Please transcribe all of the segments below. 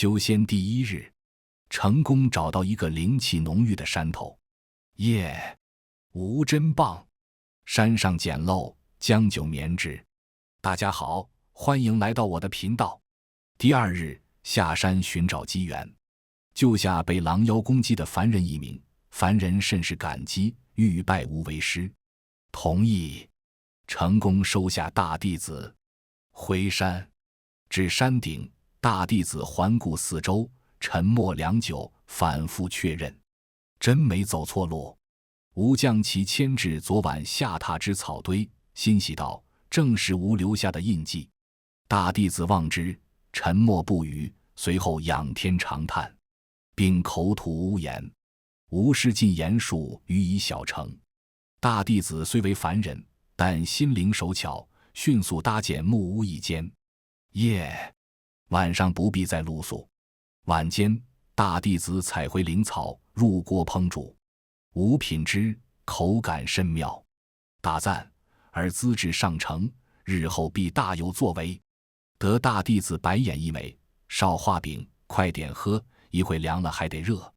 修仙第一日，成功找到一个灵气浓郁的山头。耶，吾真棒！山上简陋，将就棉质。大家好，欢迎来到我的频道。第二日，下山寻找机缘，救下被狼妖攻击的凡人一名。凡人甚是感激，欲拜吾为师。同意。成功收下大弟子。回山，至山顶，大弟子环顾四周，沉默良久，反复确认，真没走错路。吾将其牵至昨晚下榻之草堆，欣喜道：正是吾留下的印记。大弟子望之，沉默不语，随后仰天长叹，并口吐污言。吾师尽言术予以小成。大弟子虽为凡人，但心灵手巧，迅速搭建木屋一间。夜，晚上不必再露宿。晚间，大弟子采回灵草，入锅烹煮。吾品之，口感甚妙，大赞：而资质上乘，日后必大有作为。得大弟子白眼一枚：少画饼，快点喝，一会凉了还得热。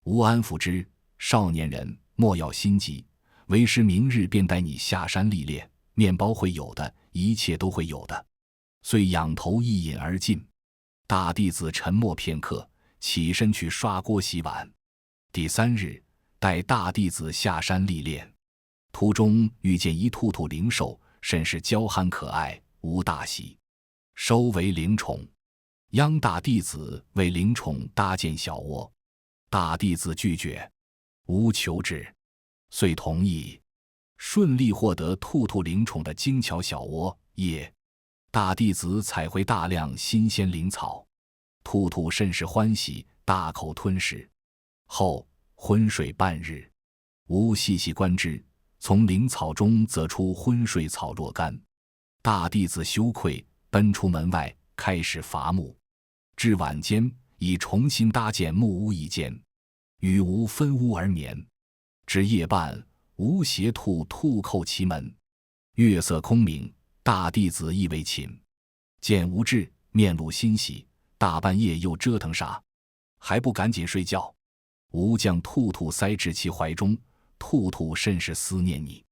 吾安抚之：少年人，莫要心急，为师明日便带你下山历练，面包会有的，一切都会有的。遂仰头一饮而尽。大弟子沉默片刻，起身去刷锅洗碗。第三日，带大弟子下山历练，途中遇见一兔兔灵兽，甚是娇憨可爱，吾大喜，收为灵宠。央大弟子为灵宠搭建小窝，大弟子拒绝，吾求之，遂同意，顺利获得兔兔灵宠的精巧小窝。夜，大弟子采回大量新鲜灵草，兔兔甚是欢喜，大口吞食。后昏睡半日，吾细细观之，从灵草中择出昏睡草若干。大弟子羞愧，奔出门外，开始伐木。至晚间，已重新搭建木屋一间，与吾分屋而眠。至夜半，吾携兔叩其门，月色空明，大弟子亦未寝。见吾至，面露欣喜，大半夜又折腾啥？还不赶紧睡觉？吾将兔兔塞至其怀中，兔兔甚是思念你。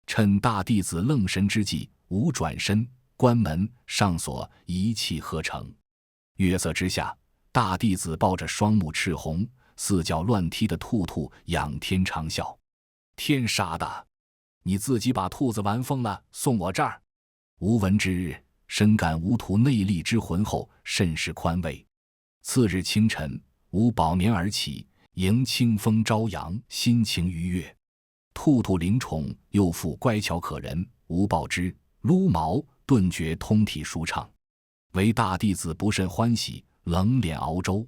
趁大弟子愣神之际，吾转身关门上锁，一气呵成。月色之下，大弟子抱着双目赤红、四脚乱踢的兔兔，仰天长啸：天杀的！你自己把兔子玩疯了，送我这儿！吾闻之，深感吾徒内力之浑厚，甚是宽慰。次日清晨，吾饱眠而起，迎清风朝阳，心情愉悦。兔兔灵宠又复乖巧可人，吾抱之，撸毛顿觉通体舒畅。唯大弟子不甚欢喜，冷脸熬粥。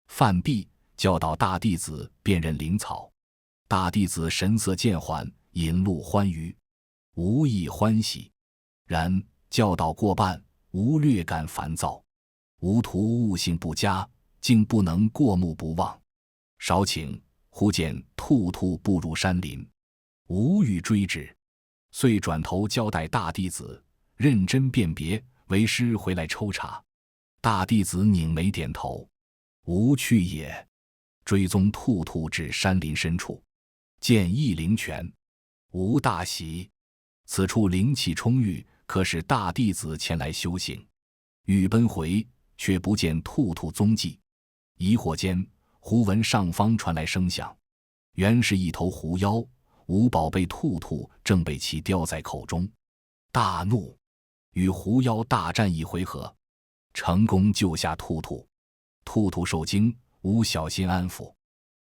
饭毕，教导大弟子辨认灵草。大弟子神色渐缓，引路欢愉，吾亦欢喜。然教导过半，吾略感烦躁。吾徒悟性不佳，竟不能过目不忘。少顷，忽见兔兔步入山林，吾欲追之，遂转头交代大弟子认真辨别，为师回来抽查。大弟子拧眉点头，吾去也。追踪兔兔至山林深处，见一灵泉，吾大喜，此处灵气充裕，可使大弟子前来修行。欲奔回，却不见兔兔踪迹。疑惑间，忽闻上方传来声响，原是一头狐妖，吾宝贝兔兔正被其叼在口中。大怒，与狐妖大战一回合，成功救下兔兔。兔兔受惊，吾小心安抚，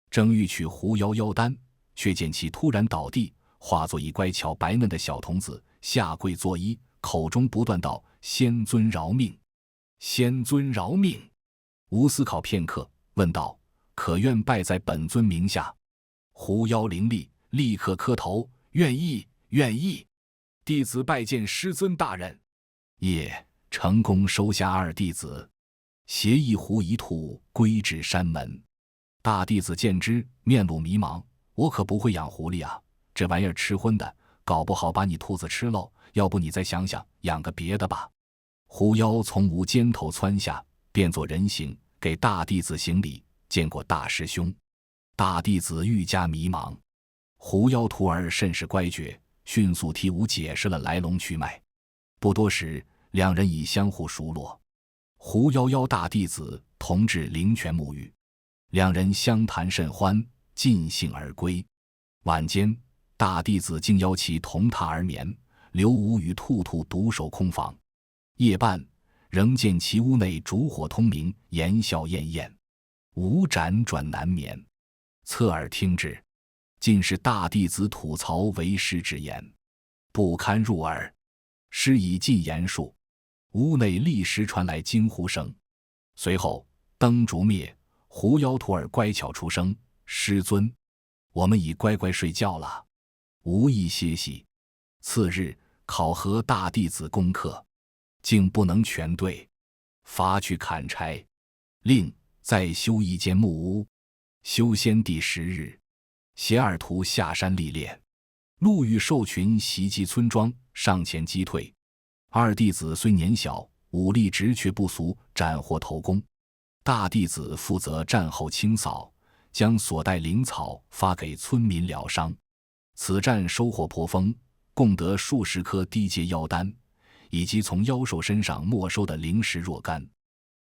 正欲取狐妖妖丹，却见其突然倒地，化作一乖巧白嫩的小童子，下跪作揖，口中不断道：仙尊饶命，仙尊饶命。吾思考片刻，问道：可愿拜在本尊名下？狐妖伶俐，立刻磕头：愿意，愿意。弟子拜见师尊大人。夜，成功收下二弟子，携一狐一兔归至山门。大弟子见之，面露迷茫：我可不会养狐狸啊，这玩意儿吃荤的，搞不好把你兔子吃喽，要不你再想想，养个别的吧。狐妖从吾肩头窜下，变作人形，给大弟子行礼，见过大师兄。大弟子愈加迷茫。狐妖徒儿甚是乖觉，迅速替吾解释了来龙去脉。不多时，两人已相互熟络。狐妖邀大弟子同至灵泉沐浴，两人相谈甚欢，尽兴而归。晚间，大弟子竟邀其同榻而眠，留吾与兔兔独守空房。夜半，仍见其屋内烛火通明，言笑晏晏，吾辗转难眠，侧耳听之，尽是大弟子吐槽为师之言，不堪入耳。师已尽言述，屋内立时传来惊呼声。随后灯烛灭，狐妖徒儿乖巧出声：“师尊，我们已乖乖睡觉了，无意歇息。次日考核大弟子功课，竟不能全对，罚去砍柴，另再修一间木屋。修仙第10日，携二徒下山历练，路遇兽群袭击村庄，上前击退。二弟子虽年小，武力直却不俗，斩获头功。大弟子负责战后清扫，将所带灵草发给村民疗伤。此战收获颇丰，共得数十颗低阶妖丹，以及从妖兽身上没收的灵石若干。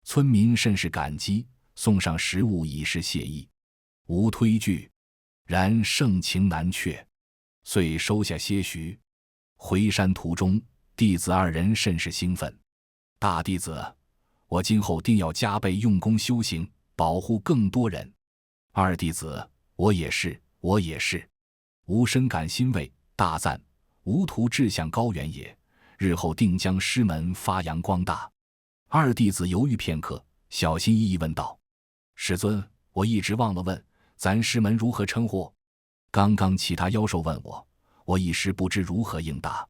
村民甚是感激，送上食物以示谢意。吾推拒，然盛情难却，遂收下些许。回山途中，弟子二人甚是兴奋。大弟子，我今后定要加倍用功修行，保护更多人。二弟子，我也是，我也是。吾深感欣慰，大赞吾徒志向高远也，日后定将师门发扬光大。二弟子犹豫片刻，小心翼翼问道：“师尊，我一直忘了问，咱师门如何称呼？刚刚其他妖兽问我，我一时不知如何应答。”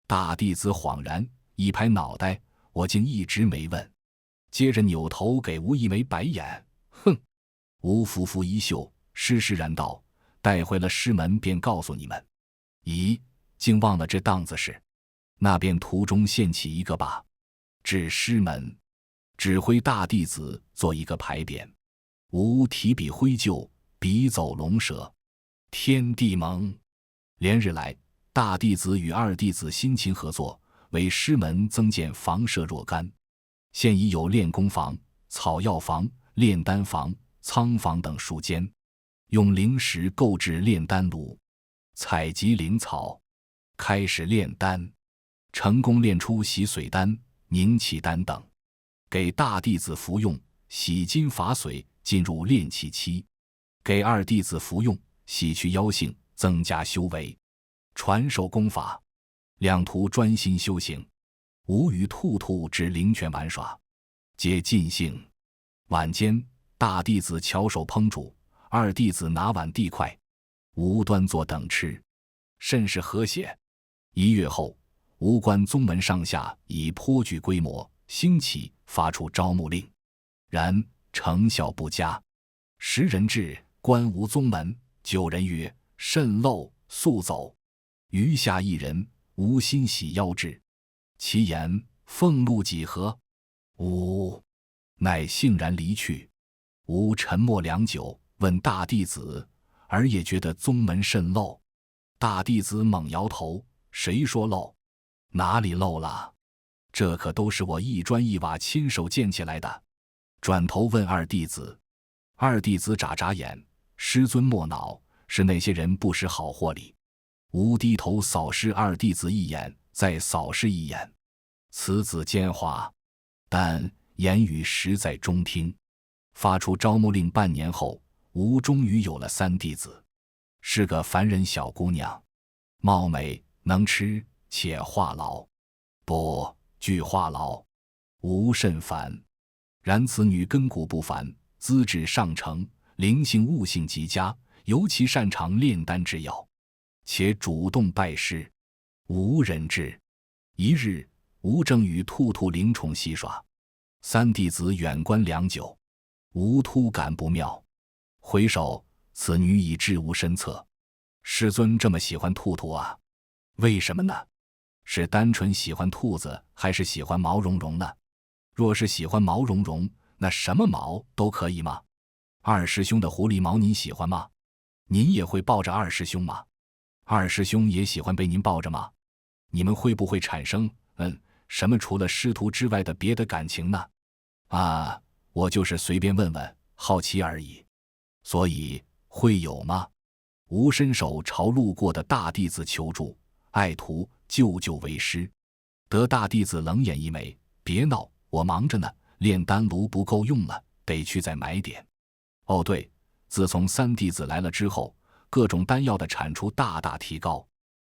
大弟子恍然，一拍脑袋，我竟一直没问。接着扭头给吾一枚白眼，哼！吾拂拂衣袖，施施然道：“带回了师门便告诉你们。”咦，竟忘了这档子事，那便途中献起一个吧。至师门，指挥大弟子做一个牌匾。吾提笔挥就，笔走龙蛇，天地盟。连日来，大弟子与二弟子辛勤合作，为师门增建房舍若干。现已有炼功房、草药房、炼丹房、仓房等数间，用灵石购置炼丹炉，采集灵草，开始炼丹，成功炼出洗髓丹、凝气丹等，给大弟子服用，洗筋伐髓，进入炼气期；给二弟子服用，洗去妖性，增加修为，传授功法。两徒专心修行，吾与兔兔至灵泉玩耍，皆尽兴。晚间，大弟子巧手烹煮，二弟子拿碗递筷，吾端坐等吃，甚是和谐。1月后，吾观宗门上下已颇具规模，兴起发出招募令，然成效不佳。10人至，观无宗门，9人曰：“甚陋，速走。”余下1人，无心喜邀之。其言俸禄几何？吾乃悻然离去。吾沉默良久，问大弟子，儿也觉得宗门甚陋。大弟子猛摇头：“谁说漏？哪里漏了？这可都是我一砖一瓦亲手建起来的。”转头问二弟子，二弟子眨眨眼：“师尊莫恼，是那些人不识好货理。”吾低头扫视二弟子一眼，再扫视一眼，此子奸猾，但言语实在中听。发出招募令半年后，吾终于有了3弟子，是个凡人小姑娘，貌美能吃，且话痨。不，惧话痨，吾甚烦。然此女根骨不凡，资质上乘，灵性悟性极佳，尤其擅长炼丹制药，且主动拜师，无人治。一日，吾正与兔兔灵宠戏耍，3弟子远观良久，吾突感不妙，回首，此女已至吾身侧。师尊这么喜欢兔兔啊？为什么呢？是单纯喜欢兔子，还是喜欢毛茸茸呢？若是喜欢毛茸茸，那什么毛都可以吗？二师兄的狐狸毛您喜欢吗？您也会抱着二师兄吗？二师兄也喜欢被您抱着吗？你们会不会产生什么除了师徒之外的别的感情呢？啊，我就是随便问问，好奇而已。所以会有吗？吴伸手朝路过的大弟子求助，爱徒救救为师。得大弟子冷眼一枚，别闹，我忙着呢，炼丹炉不够用了，得去再买点。哦对，自从三弟子来了之后，各种丹药的产出大大提高，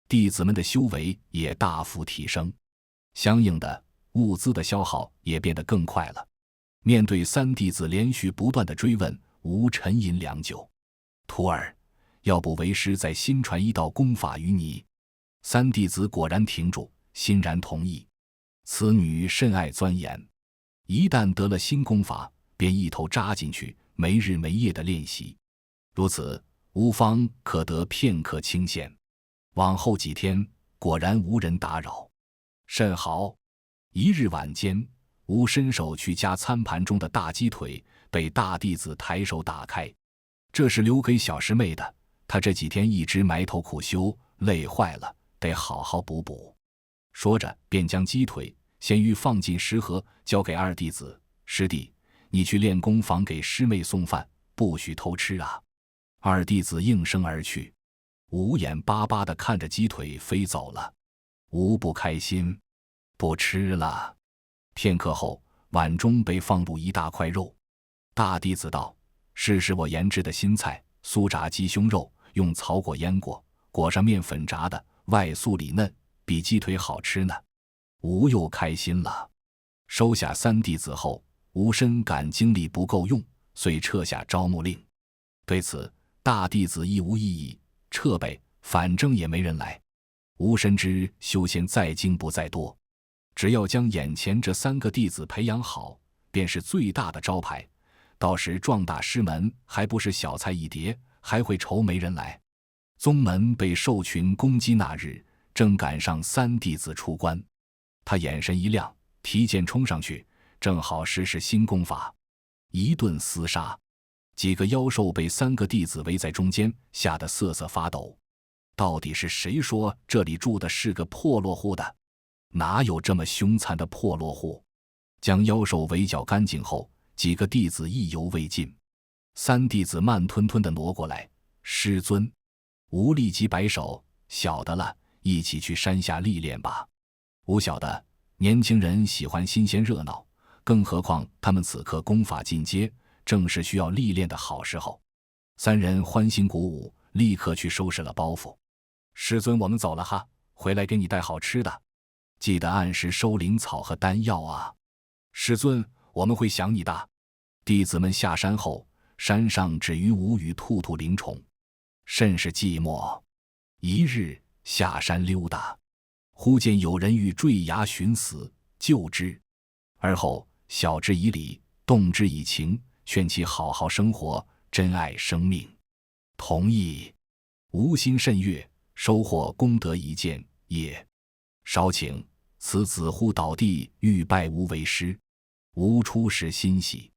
弟子们的修为也大幅提升，相应的物资的消耗也变得更快了。面对三弟子连续不断的追问，吴沉吟良久，徒儿，要不为师再新传一道功法于你？三弟子果然停住，欣然同意。此女甚爱钻研，一旦得了新功法，便一头扎进去，没日没夜的练习。如此，吴方可得片刻清闲。往后几天，果然无人打扰。甚好。一日晚间，吴伸手去夹餐盘中的大鸡腿，被大弟子抬手打开。这是留给小师妹的，她这几天一直埋头苦修，累坏了，得好好补补。说着，便将鸡腿、鲜鱼放进食盒，交给二弟子：“师弟，你去练功房给师妹送饭，不许偷吃啊！”二弟子应声而去。吴眼巴巴地看着鸡腿飞走了。吴不开心，不吃了。片刻后，碗中被放入一大块肉。大弟子道：“试试我研制的新菜——酥炸鸡胸肉，用草果腌过，裹上面粉炸的，外酥里嫩，比鸡腿好吃呢。”吴又开心了。收下三弟子后，吴深感精力不够用，遂撤下招募令。对此，大弟子亦无异议，撤呗，反正也没人来。吴深知修仙再精不在多，只要将眼前这三个弟子培养好，便是最大的招牌。到时壮大师门，还不是小菜一碟，还会愁没人来。宗门被兽群攻击那日，正赶上三弟子出关。他眼神一亮，提剑冲上去，正好实施新功法，一顿厮杀。几个妖兽被三个弟子围在中间，吓得瑟瑟发抖。到底是谁说这里住的是个破落户的？哪有这么凶残的破落户？将妖兽围剿干净后，几个弟子意犹未尽。三弟子慢吞吞地挪过来：“师尊。”吴立即摆手：“晓得了，一起去山下历练吧。”吴晓得年轻人喜欢新鲜热闹，更何况他们此刻功法进阶，正是需要历练的好时候。三人欢欣鼓舞，立刻去收拾了包袱。师尊，我们走了哈，回来给你带好吃的，记得按时收灵草和丹药啊。师尊，我们会想你的。弟子们下山后，山上只余吴与兔兔灵虫，甚是寂寞。一日下山溜达，忽见有人欲坠崖寻死，救之。而后晓之以理，动之以情，劝其好好生活，珍爱生命。同意。吴心甚悦，收获功德一件也。少顷，此子忽倒地，欲拜吴为师。吴初时欣喜，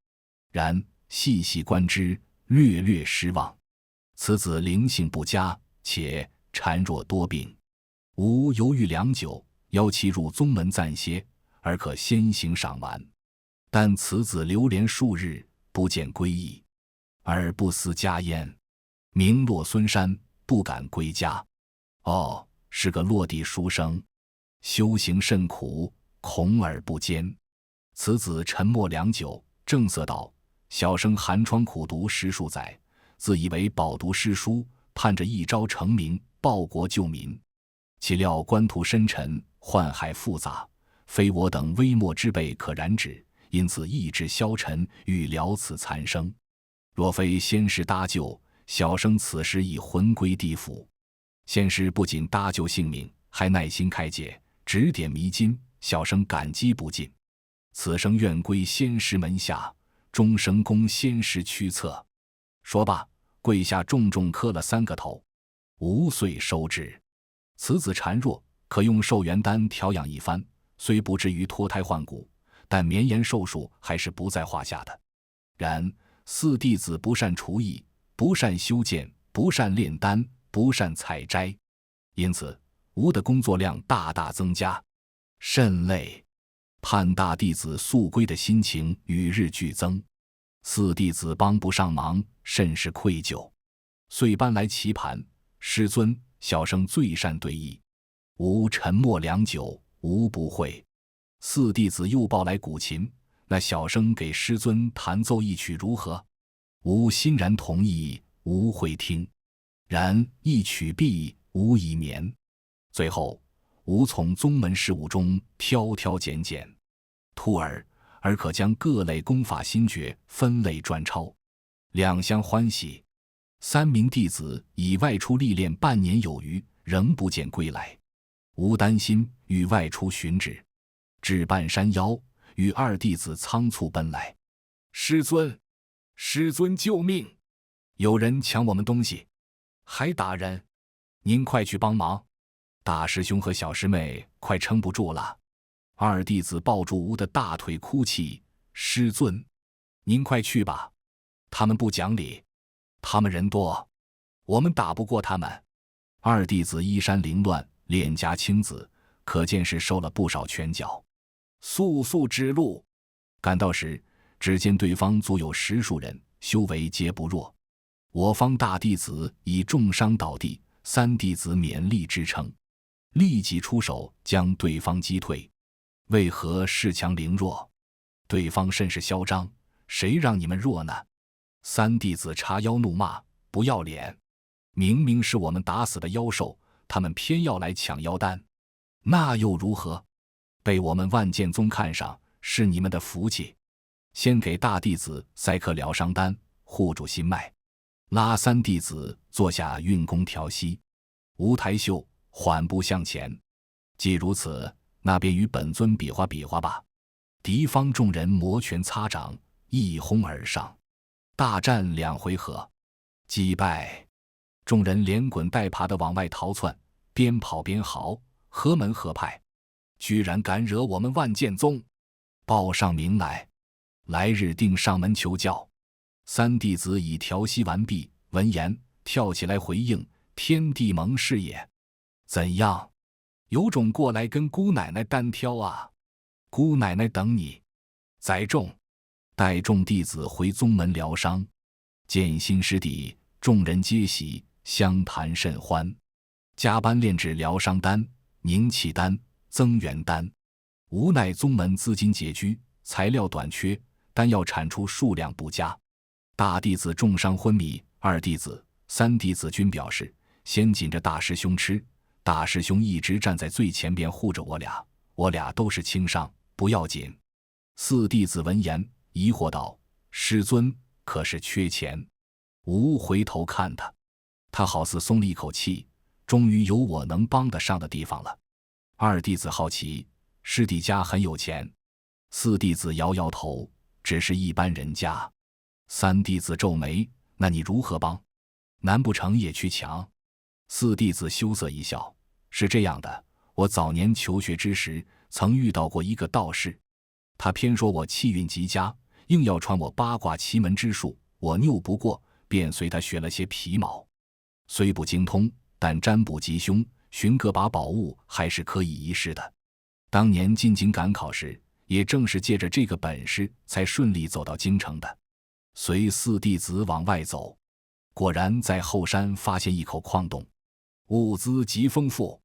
然细细观之，略略失望。此子灵性不佳，且孱弱多病。吴犹豫良久，邀其入宗门暂歇，而可先行赏玩。但此子流连数日，不见归意，而不思家焉。名落孙山，不敢归家。哦，是个落地书生，修行甚苦，恐而不坚。此子沉默良久，正色道：“小生寒窗苦读10数载，自以为饱读诗书，盼着一朝成名，报国救民。岂料官途深沉，宦海复杂，非我等微末之辈可染指，因此意志消沉，欲了此残生。若非先师搭救，小生此时已魂归地府。先师不仅搭救性命，还耐心开解，指点迷津，小生感激不尽。此生愿归先师门下，终生供先师驱策。”说罢，跪下重重磕了3个头。吴遂收之。此子孱弱，可用寿元丹调养一番，虽不至于脱胎换骨，但绵延寿数还是不在话下的。然四弟子不善厨艺，不善修建，不善炼丹，不善采摘，因此吾的工作量大大增加，甚累。盼大弟子速归的心情与日俱增。四弟子帮不上忙，甚是愧疚，遂搬来棋盘。师尊，小生最善对弈。吾沉默良久，无不会。四弟子又抱来古琴，那小生给师尊弹奏一曲如何？吾欣然同意，吾会听。然一曲毕，吾已眠。最后，吾从宗门事务中挑挑拣拣，徒儿可将各类功法心诀分类撰抄，两相欢喜。三名弟子已外出历练半年有余，仍不见归来。吾担心，欲外出寻旨，至半山腰，与二弟子仓促奔来。师尊，师尊救命！有人抢我们东西，还打人，您快去帮忙！大师兄和小师妹快撑不住了。二弟子抱住吾的大腿哭泣：“师尊，您快去吧，他们不讲理，他们人多，我们打不过他们。”二弟子衣衫凌乱，脸颊青紫，可见是受了不少拳脚。速速指路！赶到时，只见对方足有10数人，修为皆不弱。我方大弟子已重伤倒地，三弟子勉力支撑，立即出手将对方击退。为何恃强凌弱？对方甚是嚣张，谁让你们弱呢？三弟子叉腰怒骂：“不要脸！明明是我们打死的妖兽，他们偏要来抢妖丹，那又如何？被我们万剑宗看上，是你们的福气。先给大弟子塞颗疗伤丹，护住心脉，拉三弟子坐下运功调息。吴台秀缓步向前。既如此，那便与本尊比划比划吧。”敌方众人摩拳擦掌，一哄而上，大战2回合，击败。众人连滚带爬地往外逃窜，边跑边嚎：“何门何派，居然敢惹我们万剑宗！报上名来，来日定上门求教。”三弟子已调息完毕，闻言跳起来回应：“天地盟誓也。怎样，有种过来跟姑奶奶单挑啊？姑奶奶等你。”载众带众弟子回宗门疗伤。见新师弟，众人皆喜，相谈甚欢。加班炼制疗伤丹、凝气丹、增元丹。无奈宗门资金拮据，材料短缺，丹药产出数量不佳。大弟子重伤昏迷，二弟子、三弟子均表示先紧着大师兄吃。大师兄一直站在最前边护着我俩都是轻伤，不要紧。四弟子闻言疑惑道：“师尊可是缺钱？”吾回头看他好似松了一口气，终于有我能帮得上的地方了。二弟子好奇：“师弟家很有钱？”四弟子摇摇头：“只是一般人家。”三弟子皱眉：“那你如何帮？难不成也去抢？”四弟子羞涩一笑：“是这样的，我早年求学之时，曾遇到过一个道士，他偏说我气运极佳，硬要传我八卦奇门之术，我拗不过，便随他学了些皮毛。虽不精通，但占卜吉凶、寻各把宝物还是可以一试的。当年进京赶考时，也正是借着这个本事，才顺利走到京城的。”随四弟子往外走，果然在后山发现一口矿洞，物资极丰富。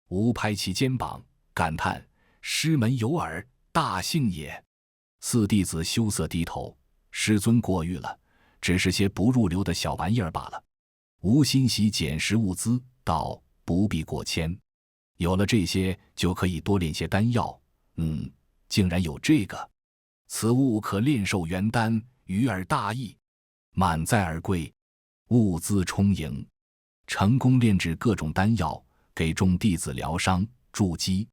吾拍其肩膀，感叹：“师门有耳，大幸也。”四弟子羞涩低头：“师尊过誉了，只是些不入流的小玩意儿罢了。”吾欣喜捡拾物资，道：“不必过谦，有了这些，就可以多炼些丹药。竟然有这个，此物可炼寿元丹，于尔大益。”满载而归，物资充盈，成功炼制各种丹药，给众弟子疗伤、筑基，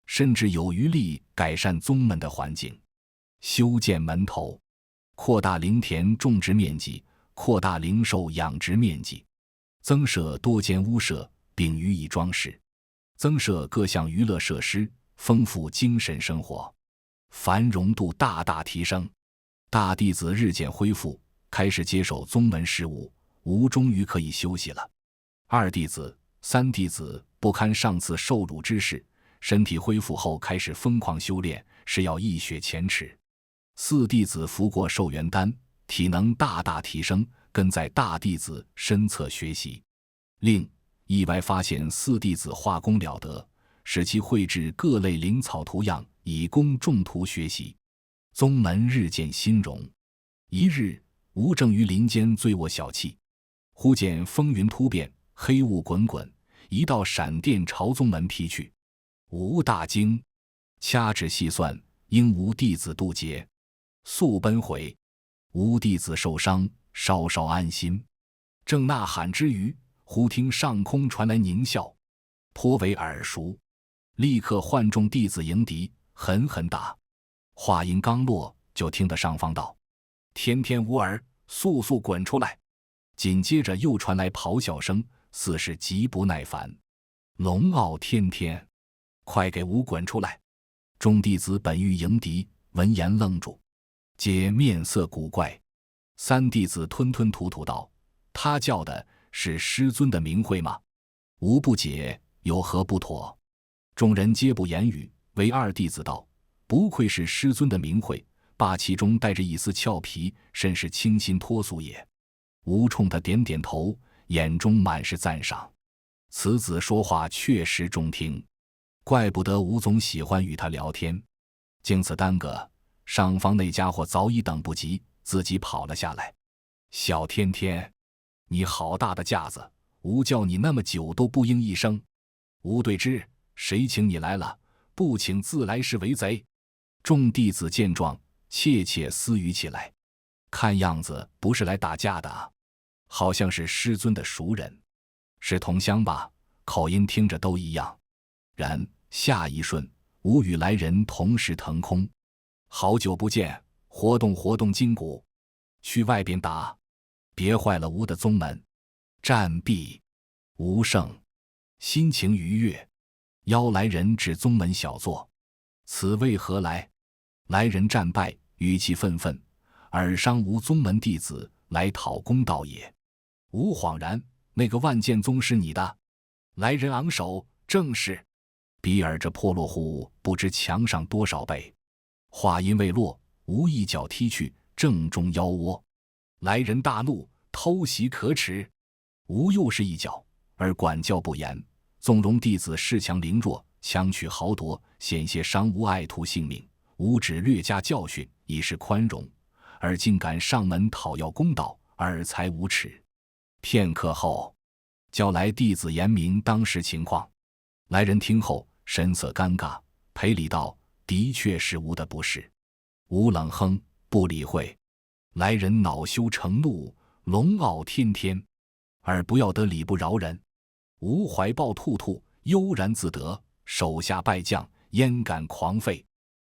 甚至有余力改善宗门的环境，修建门头，扩大灵田种植面积，扩大灵兽养殖面积，增设多间屋舍，并予以装饰，增设各项娱乐设施，丰富精神生活。繁荣度大大提升，大弟子日渐恢复，开始接手宗门事务，吴终于可以休息了。二弟子、三弟子不堪上次受辱之事，身体恢复后开始疯狂修炼，是要一雪前耻。四弟子服过寿元丹，体能大大提升，跟在大弟子身侧学习。另意外发现四弟子画工了得，使其绘制各类灵草图样，以供众徒学习。宗门日渐兴荣。一日，吴正于林间醉卧小憩，忽见风云突变，黑雾滚滚，一道闪电朝宗门劈去。吴大惊，掐指细算，应吴弟子渡劫，速奔回。吴弟子受伤，稍稍安心，正呐喊之余，忽听上空传来狞笑，颇为耳熟，立刻唤众弟子迎敌，狠狠打。话音刚落，就听得上方道：“天天无儿，速速滚出来！”紧接着又传来咆哮声，似是极不耐烦：“龙傲天天，快给吾滚出来！”众弟子本欲迎敌，闻言愣住，皆面色古怪。三弟子吞吞吐吐道：“他叫的是师尊的名讳吗？吾不解，有何不妥？”众人皆不言语，唯二弟子道：“不愧是师尊的名讳，霸气中带着一丝俏皮，甚是清新脱俗也。”吴冲他点点头，眼中满是赞赏。此子说话确实中听，怪不得吴总喜欢与他聊天。经此耽搁，上方那家伙早已等不及，自己跑了下来。“小天天，你好大的架子，吴叫你那么久都不应一声。吴对之，谁请你来了？不请自来是为贼。”众弟子见状，窃窃私语起来，看样子不是来打架的啊，好像是师尊的熟人，是同乡吧？口音听着都一样。然下一瞬，吴与来人同时腾空。“好久不见，活动活动筋骨，去外边打，别坏了吴的宗门。”战毕，吴胜心情愉悦，邀来人至宗门小坐。“此为何来？”来人战败，语气愤愤：“尔伤吴宗门弟子，来讨公道也。”吴恍然：“那个万剑宗是你的？”来人昂首：“正是。”比尔这破落户不知强上多少倍。话音未落，吴一脚踢去，正中腰窝。来人大怒：“偷袭可耻！”吴又是一脚，而管教不严，纵容弟子恃强凌弱，强取豪夺，险些伤吴爱徒性命。吴只略加教训，以示宽容，而竟敢上门讨要公道，尔才无耻。片刻后，叫来弟子言明当时情况。来人听后神色尴尬，赔礼道：“的确是吴的不是。”吴冷哼，不理会。来人恼羞成怒：“龙傲天天，尔不要得理不饶人！”吴怀抱兔兔，悠然自得，手下败将焉敢狂吠。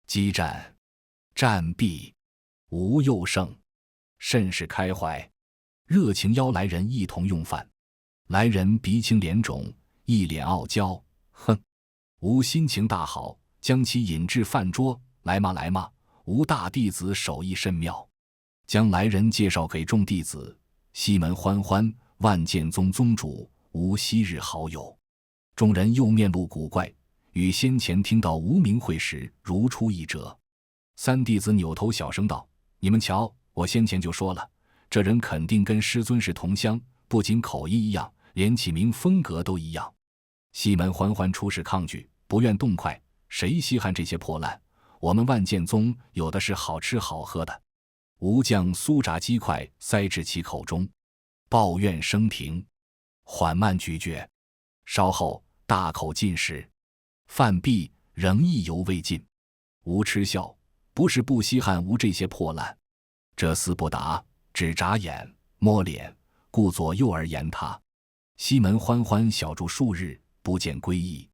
激战，战毕，吴又胜，甚是开怀，热情邀来人一同用饭。来人鼻青脸肿，一脸傲娇：“哼！”吴心情大好，将其引至饭桌：“来嘛来嘛，吴大弟子手艺甚妙。”将来人介绍给众弟子：“西门欢欢，万剑宗宗主，吴昔日好友。”众人又面露古怪，与先前听到吴名讳时如出一辙。三弟子扭头小声道：“你们瞧，我先前就说了，这人肯定跟师尊是同乡，不仅口音一样，连起名风格都一样。”西门欢欢出使抗拒，不愿动筷，谁稀罕这些破烂？我们万剑宗有的是好吃好喝的。吴将酥炸鸡块塞至其口中，抱怨声停，缓慢咀嚼，稍后大口进食。饭毕，仍意犹未尽。吴嗤笑：“不是不稀罕吴这些破烂。”这厮不答，只眨眼摸脸，顾左右而言他。西门欢欢小住数日，不见归意。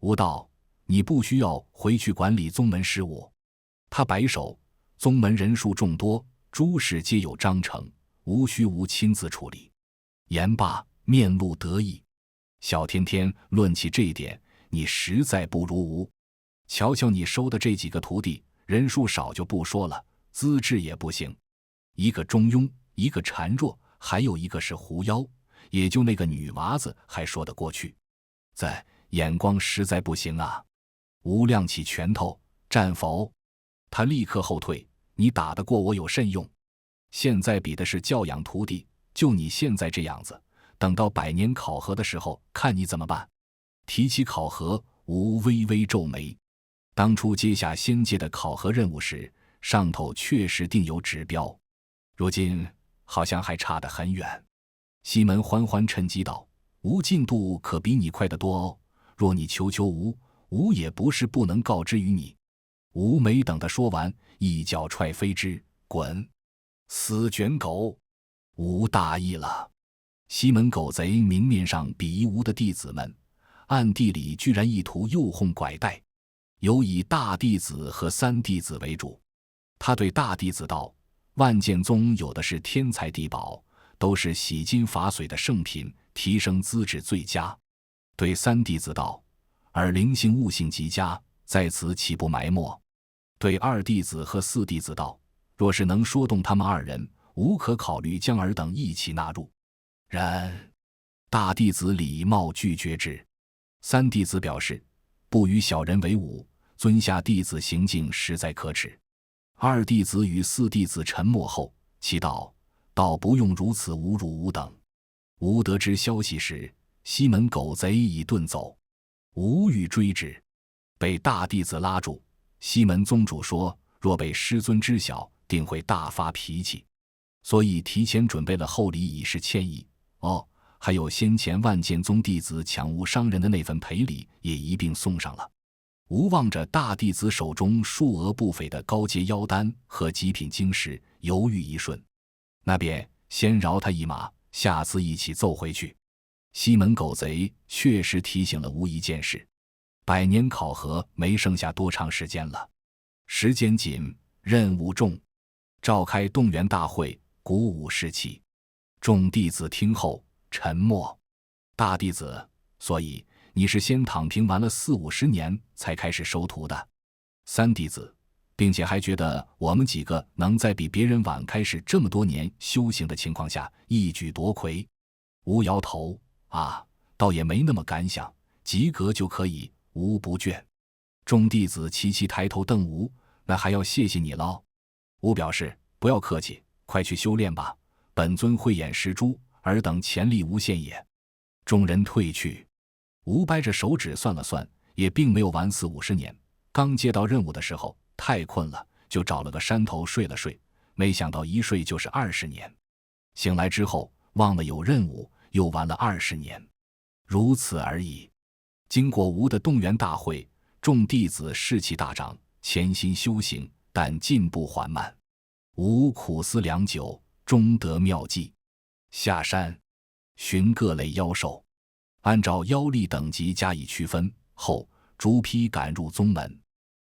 吴道：“你不需要回去管理宗门事务。”他摆手：“宗门人数众多，诸事皆有章程，无需吴亲自处理。”言罢，面露得意：“小天天，论起这一点，你实在不如吴。瞧瞧你收的这几个徒弟，人数少就不说了，资质也不行，一个中庸，一个孱弱，还有一个是狐妖，也就那个女娃子还说得过去。眼光实在不行啊！吴亮起拳头，战否！他立刻后退。你打得过我有甚用？现在比的是教养徒弟，就你现在这样子，等到100年考核的时候，看你怎么办？提起考核，吴微微皱眉。当初接下仙界的考核任务时，上头确实定有指标，如今好像还差得很远。西门欢欢趁机道：“吴进度可比你快得多哦，若你求吴，吴也不是不能告知于你。”吴没等他说完，一脚踹飞之，滚！死卷狗！吴大意了。西门狗贼明面上鄙夷吴的弟子们，暗地里居然意图诱哄拐带，尤以大弟子和3弟子为主。他对大弟子道：“万剑宗有的是天才地宝，都是洗金法髓的圣品，提升资质最佳。”对3弟子道：“而灵性悟性极佳，在此岂不埋没？”对2弟子和4弟子道：“若是能说动他们2人，无可考虑将尔等一起纳入。”然大弟子礼貌拒绝之。3弟子表示：“不与小人为伍，尊下弟子行径实在可耻。”2弟子与4弟子沉默后，其道：“倒不用如此侮辱吾等。”吾得知消息时，西门狗贼已遁走，吾欲追之，被大弟子拉住。西门宗主说：“若被师尊知晓，定会大发脾气，所以提前准备了厚礼以示歉意。哦，还有先前万剑宗弟子抢吴商人的那份赔礼也一并送上了。”吴望着大弟子手中数额不菲的高阶妖丹和极品晶石，犹豫一瞬，那便先饶他一马，下次一起揍回去。西门狗贼确实提醒了吴一件事：100年考核没剩下多长时间了，时间紧，任务重，召开动员大会，鼓舞士气。众弟子听后沉默。大弟子：“所以你是先躺平完了40-50年才开始收徒的？”3弟子：“并且还觉得我们几个能在比别人晚开始这么多年修行的情况下一举夺魁？”吴摇头：“啊，倒也没那么敢想，及格就可以，吴不倦。”众弟子齐齐抬头瞪吴：“那还要谢谢你了。”吴表示：“不要客气，快去修炼吧，本尊慧眼识珠，尔等潜力无限也。”众人退去。吴掰着手指算了算，也并没有晚40-50年。刚接到任务的时候太困了，就找了个山头睡了睡，没想到一睡就是20年。醒来之后忘了有任务，又玩了20年，如此而已。经过吴的动员大会，众弟子士气大涨，潜心修行，但进步缓慢。吴苦思良久，终得妙计：下山寻各类妖兽，按照妖力等级加以区分，后逐批赶入宗门，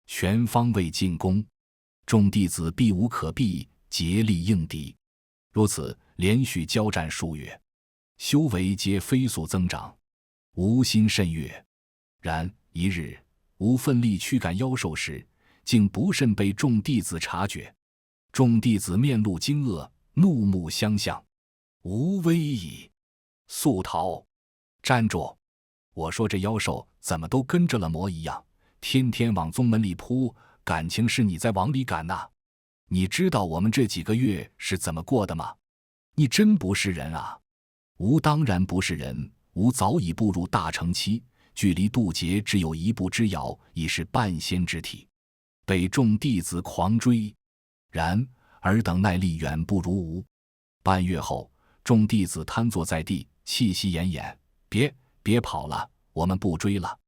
全方位进攻。众弟子避无可避，竭力应敌。如此连续交战数月，修为皆飞速增长，吴心甚悦。然一日，吴奋力驱赶妖兽时，竟不慎被众弟子察觉。众弟子面露惊愕，怒目相向：“吴危矣！速逃！站住！我说这妖兽怎么都跟着了魔一样，天天往宗门里扑，感情是你在往里赶呐？你知道我们这几个月是怎么过的吗？你真不是人啊！”吴当然不是人，吴早已步入大成期，距离渡劫只有1步之遥，已是半仙之体，被众弟子狂追。然尔等耐力远不如吴。半月后，众弟子瘫坐在地，气息奄奄：“别跑了，我们不追了。”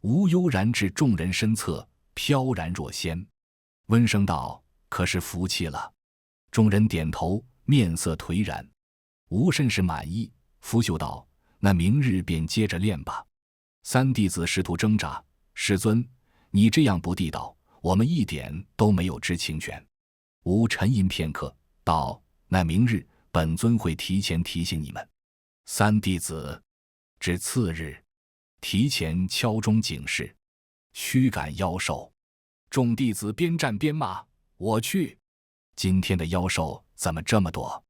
吴悠然至众人身侧，飘然若仙，温声道：“可是服气了？”众人点头，面色颓然。吴甚是满意，拂袖道：“那明日便接着练吧。”3弟子试图挣扎：“师尊，你这样不地道，我们一点都没有知情权。”吴沉吟片刻，道：“那明日本尊会提前提醒你们。”3弟子至次日，提前敲钟警示，驱赶妖兽。众弟子边战边骂：“我去！今天的妖兽怎么这么多？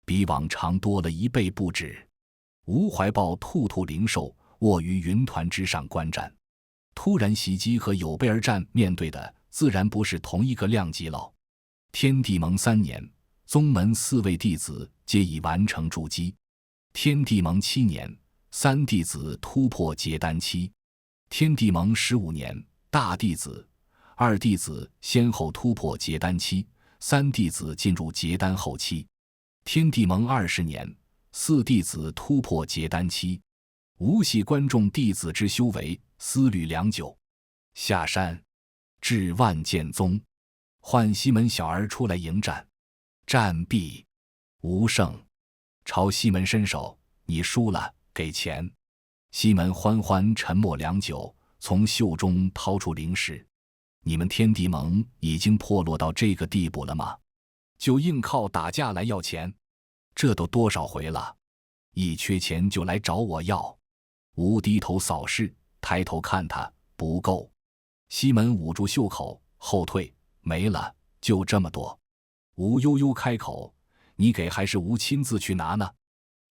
比往常多了1倍不止。”吴怀抱兔兔灵兽卧于云团之上观战，突然袭击和有备而战面对的自然不是同一个量级喽。天地蒙3年，宗门4位弟子皆已完成筑基。天地蒙7年，3弟子突破结丹期。天地蒙15年，大弟子、2弟子先后突破结丹期，3弟子进入结丹后期。天地蒙20年，4弟子突破结丹期。吴系观众弟子之修为，思虑良久。下山至万剑宗，唤西门小儿出来迎战。战毕，吴胜朝西门伸手：“你输了，给钱。”西门欢欢沉默良久，从袖中掏出灵石：“你们天地盟已经破落到这个地步了吗？就硬靠打架来要钱？这都多少回了，一缺钱就来找我要。”吴低头扫视，抬头看他，不够。西门捂住袖口，后退：“没了，就这么多。”吴悠悠开口：“你给还是吴亲自去拿呢？”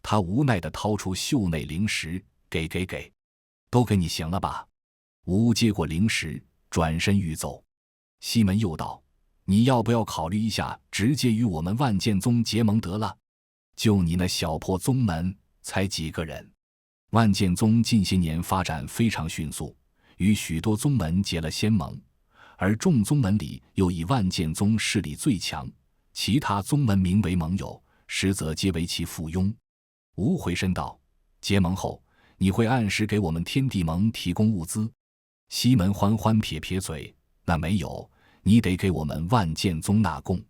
他无奈地掏出袖内灵石：“给，都给你行了吧？”吴接过灵石，转身欲走。西门又道：“你要不要考虑一下，直接与我们万剑宗结盟得了？就你那小破宗门，才几个人？万剑宗近些年发展非常迅速，与许多宗门结了仙盟，而众宗门里又以万剑宗势力最强，其他宗门名为盟友，实则皆为其附庸。”吴回身道：“结盟后，你会按时给我们天地盟提供物资？”西门欢欢撇撇嘴：“那没有，你得给我们万剑宗纳贡。”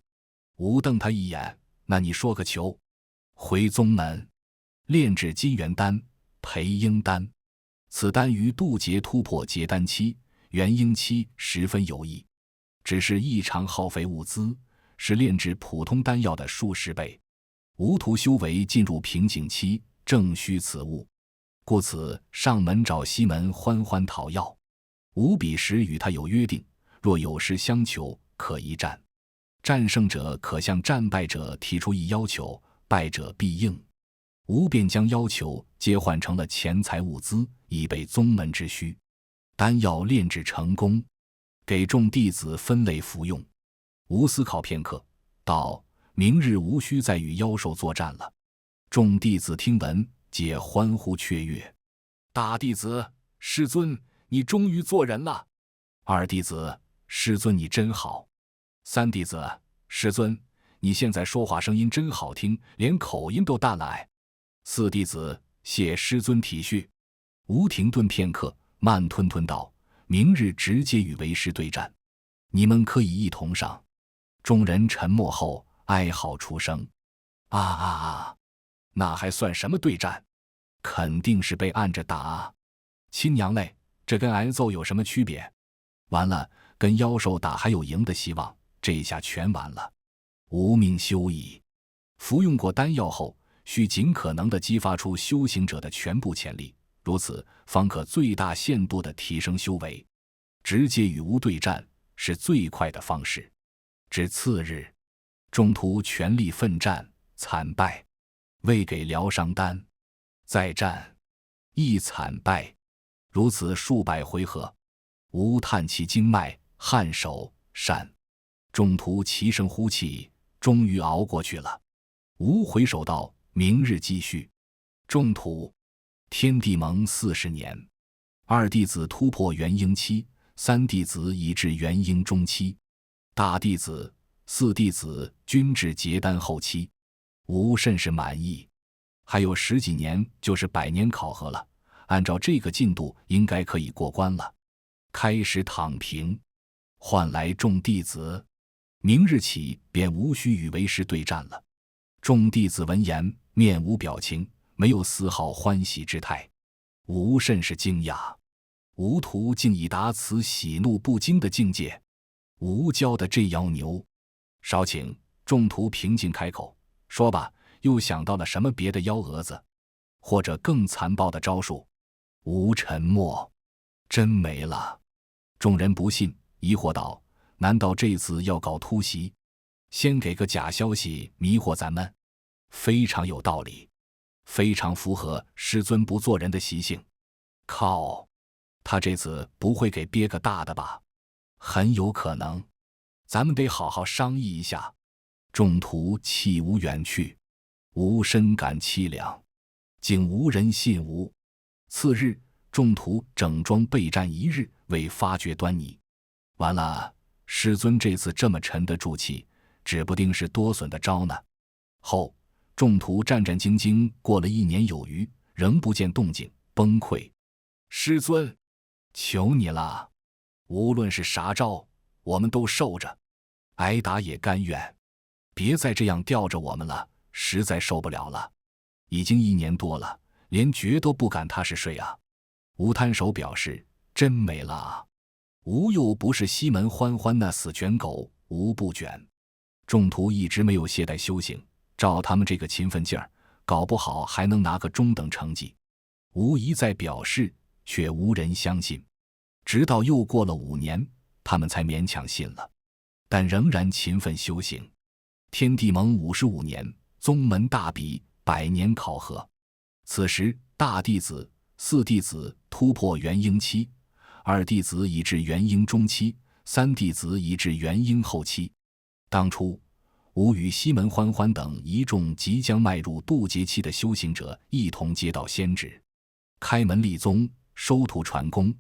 吴瞪他一眼：“那你说个求？”回宗门炼制金元丹、培婴丹，此丹于渡劫突破结丹期、元婴期十分有益，只是异常耗费物资，是炼制普通丹药的数十倍。吴徒修为进入瓶颈期，正需此物，故此上门找西门欢欢讨要。吴彼时与他有约定，若有事相求，可一战，战胜者可向战败者提出一要求，败者必应。吴便将要求皆换成了钱财物资，以备宗门之需。丹药炼制成功，给众弟子分类服用。吴思考片刻，道：“明日无需再与妖兽作战了。”众弟子听闻，皆欢呼雀跃。大弟子：“师尊，你终于做人了。”2弟子：“师尊你真好。”3弟子：“师尊，你现在说话声音真好听，连口音都淡了哎。”4弟子：“谢师尊体恤。”吴停顿片刻，慢吞吞道：“明日直接与为师对战，你们可以一同上。”众人沉默后，哀嚎出声：“啊！那还算什么对战？肯定是被按着打啊！亲娘嘞，这跟挨揍有什么区别？完了，跟妖兽打还有赢的希望，这下全完了，无命休矣。”服用过丹药后，需尽可能地激发出修行者的全部潜力，如此方可最大限度地提升修为。直接与吴对战是最快的方式。至次日，众徒全力奋战，惨败，未给疗伤丹。再战，亦惨败，如此数百回合。吴叹其经脉，颔首善。众徒齐声呼气，终于熬过去了。吴回首道：“明日继续。”众徒天地盟40年，2弟子突破元婴期，3弟子已至元婴中期，大弟子、4弟子均至结丹后期。吴甚是满意，还有10几年就是100年考核了，按照这个进度应该可以过关了。开始躺平，唤来众弟子，明日起便无需与为师对战了。众弟子闻言，面无表情，没有丝毫欢喜之态。吴甚是惊讶，吴徒竟已达此喜怒不惊的境界。吴教的这妖牛。少顷，众徒平静开口：“说吧，又想到了什么别的幺蛾子，或者更残暴的招数？”吴沉默：“真没了。”众人不信，疑惑道：“难道这次要搞突袭？先给个假消息迷惑咱们？非常有道理，非常符合师尊不做人的习性。靠，他这次不会给憋个大的吧？很有可能，咱们得好好商议一下。”众徒弃吴远去，吴深感凄凉，竟无人信吴。次日，众徒整装备战一日，未发觉端倪。完了，师尊这次这么沉得住气，指不定是多损的招呢。后，众徒战战兢兢过了1年有余，仍不见动静，崩溃。师尊，求你了，无论是啥招，我们都受着，挨打也甘愿，别再这样吊着我们了，实在受不了了。已经1年多了，连觉都不敢踏实睡啊。吴摊手表示：“真没了啊！吴又不是西门欢欢那死卷狗，吴不卷。”众徒一直没有懈怠修行，照他们这个勤奋劲儿，搞不好还能拿个中等成绩。吴一再表示，却无人相信。直到又过了5年，他们才勉强信了，但仍然勤奋修行。天地蒙55年，宗门大比100年考核。此时，大弟子、4弟子突破元婴期，2弟子已至元婴中期，3弟子已至元婴后期。当初，吴与西门欢欢等一众即将迈入渡劫期的修行者一同接到仙旨，开门立宗，收徒传功，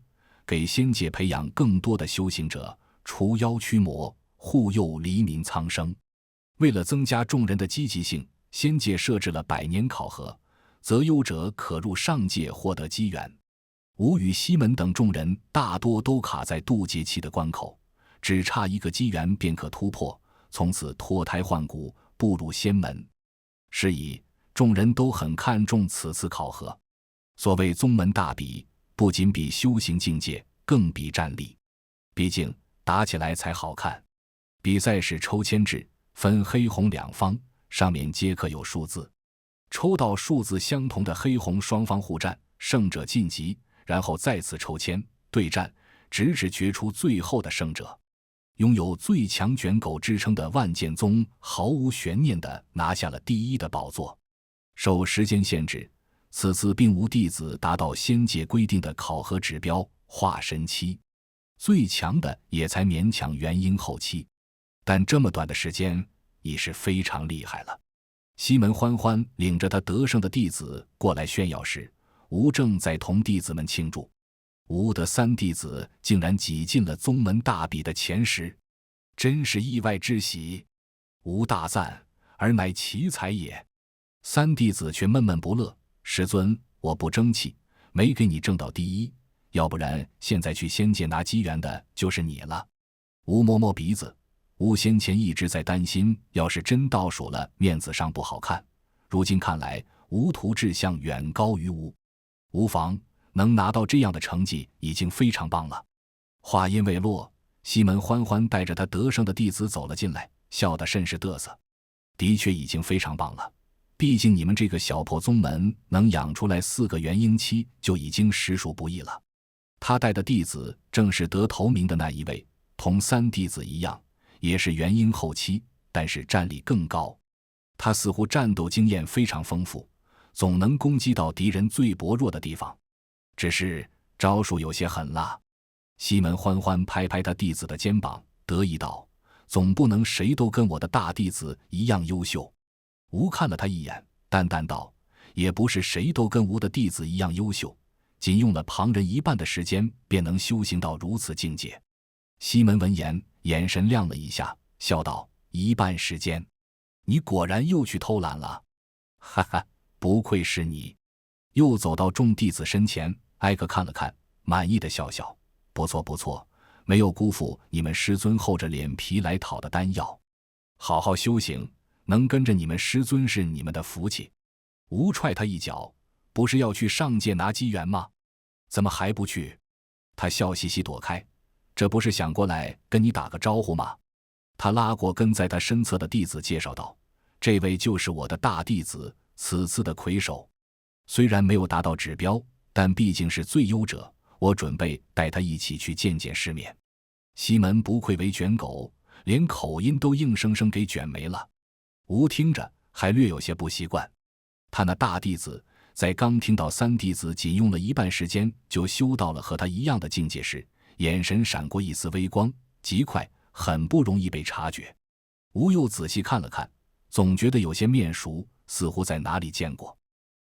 给仙界培养更多的修行者，除妖驱魔，护佑黎民苍生。为了增加众人的积极性，仙界设置了100年考核，择优者可入上界获得机缘。吴与西门等众人大多都卡在渡劫期的关口，只差一个机缘便可突破，从此脱胎换骨，步入仙门。是以众人都很看重此次考核。所谓宗门大比，不仅比修行境界，更比战力。毕竟打起来才好看。比赛是抽签制，分黑红两方，上面皆刻有数字。抽到数字相同的黑红双方互战，胜者晋级，然后再次抽签对战，直至决出最后的胜者。拥有最强卷狗之称的万剑宗毫无悬念地拿下了第1的宝座。受时间限制，此次并无弟子达到仙界规定的考核指标化神期，最强的也才勉强元婴后期，但这么短的时间已是非常厉害了。西门欢欢领着他得胜的弟子过来炫耀时，吴正在同弟子们庆祝。吴的3弟子竟然挤进了宗门大比的前10，真是意外之喜。吴大赞：“尔乃奇才也。”3弟子却闷闷不乐：“师尊，我不争气，没给你争到第1，要不然现在去仙界拿机缘的就是你了。”吴摸摸鼻子，吴先前一直在担心，要是真倒数了，面子上不好看。如今看来，吴徒志向远高于吴。无妨，能拿到这样的成绩已经非常棒了。话音未落，西门欢欢带着他得胜的弟子走了进来，笑得甚是得瑟。的确已经非常棒了，毕竟你们这个小破宗门能养出来4个元婴期就已经实属不易了。他带的弟子正是得头名的那一位，同3弟子一样，也是元婴后期，但是战力更高。他似乎战斗经验非常丰富，总能攻击到敌人最薄弱的地方，只是招数有些狠辣。西门欢欢拍拍他弟子的肩膀，得意道：“总不能谁都跟我的大弟子一样优秀。”吴看了他一眼，淡淡道：“也不是谁都跟吴的弟子一样优秀，仅用了旁人1半的时间，便能修行到如此境界。”西门闻言，眼神亮了一下，笑道：“1半时间，你果然又去偷懒了。”哈哈，不愧是你。又走到众弟子身前，挨个看了看，满意的笑笑：“不错不错，没有辜负你们师尊厚着脸皮来讨的丹药。好好修行，能跟着你们师尊是你们的福气。”吴踹他一脚：“不是要去上界拿机缘吗？怎么还不去？”他笑嘻嘻躲开：“这不是想过来跟你打个招呼吗？”他拉过跟在他身侧的弟子介绍道：“这位就是我的大弟子，此次的魁首。虽然没有达到指标，但毕竟是最优者，我准备带他一起去见见世面。”西门不愧为卷狗，连口音都硬生生给卷没了。吴听着还略有些不习惯，他那大弟子在刚听到三弟子仅用了一半时间就修到了和他一样的境界时，眼神闪过一丝微光，极快，很不容易被察觉。吴又仔细看了看，总觉得有些面熟，似乎在哪里见过。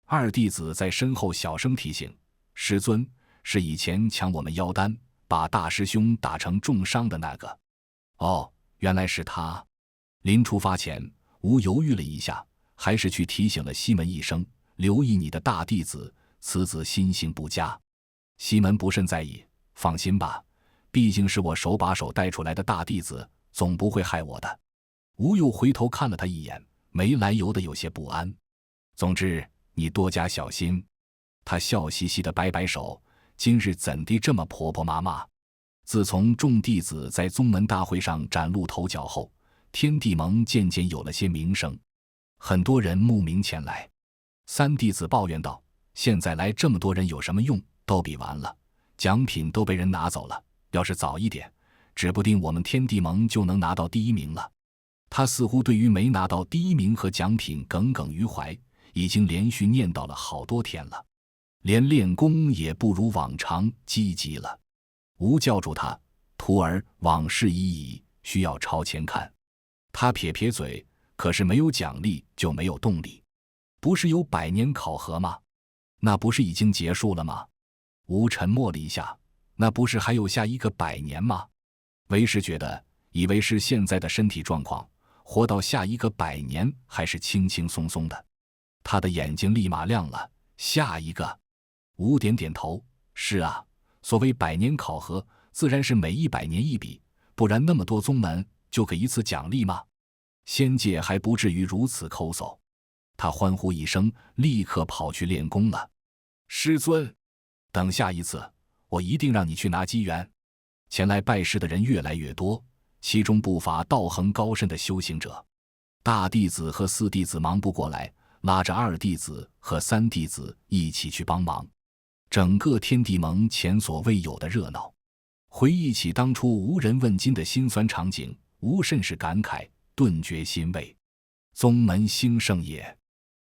二弟子在身后小声提醒：“师尊，是以前抢我们妖丹，把大师兄打成重伤的那个。”哦，原来是他。临出发前，吴犹豫了一下，还是去提醒了西门一声：“留意你的大弟子，此子心性不佳。”西门不甚在意：“放心吧，毕竟是我手把手带出来的大弟子，总不会害我的。”吴又回头看了他一眼，没来由的有些不安。总之，你多加小心。他笑嘻嘻的摆摆手，今日怎地这么婆婆妈妈？自从众弟子在宗门大会上崭露头角后，天地盟渐渐有了些名声，很多人慕名前来。三弟子抱怨道：“现在来这么多人有什么用？都比完了，奖品都被人拿走了。要是早一点，指不定我们天地盟就能拿到第一名了。”他似乎对于没拿到第一名和奖品耿耿于怀，已经连续念叨了好多天了，连练功也不如往常积极了。吴叫住他：“徒儿，往事已矣，需要朝前看。”他撇撇嘴，可是没有奖励就没有动力。不是有100年考核吗？那不是已经结束了吗？吴沉默了一下，那不是还有下一个100年吗？为师觉得，以为是现在的身体状况，活到下一个100年还是轻轻松松的。他的眼睛立马亮了。下一个？吴点点头，是啊，所谓100年考核，自然是每100年一比，不然那么多宗门就给一次奖励吗？仙界还不至于如此抠搜。他欢呼一声，立刻跑去练功了。师尊，等下一次，我一定让你去拿机缘。前来拜师的人越来越多，其中不乏道行高深的修行者。大弟子和四弟子忙不过来，拉着二弟子和三弟子一起去帮忙。整个天地盟前所未有的热闹。回忆起当初无人问津的辛酸场景，吴甚是感慨，顿觉欣慰。宗门兴盛也。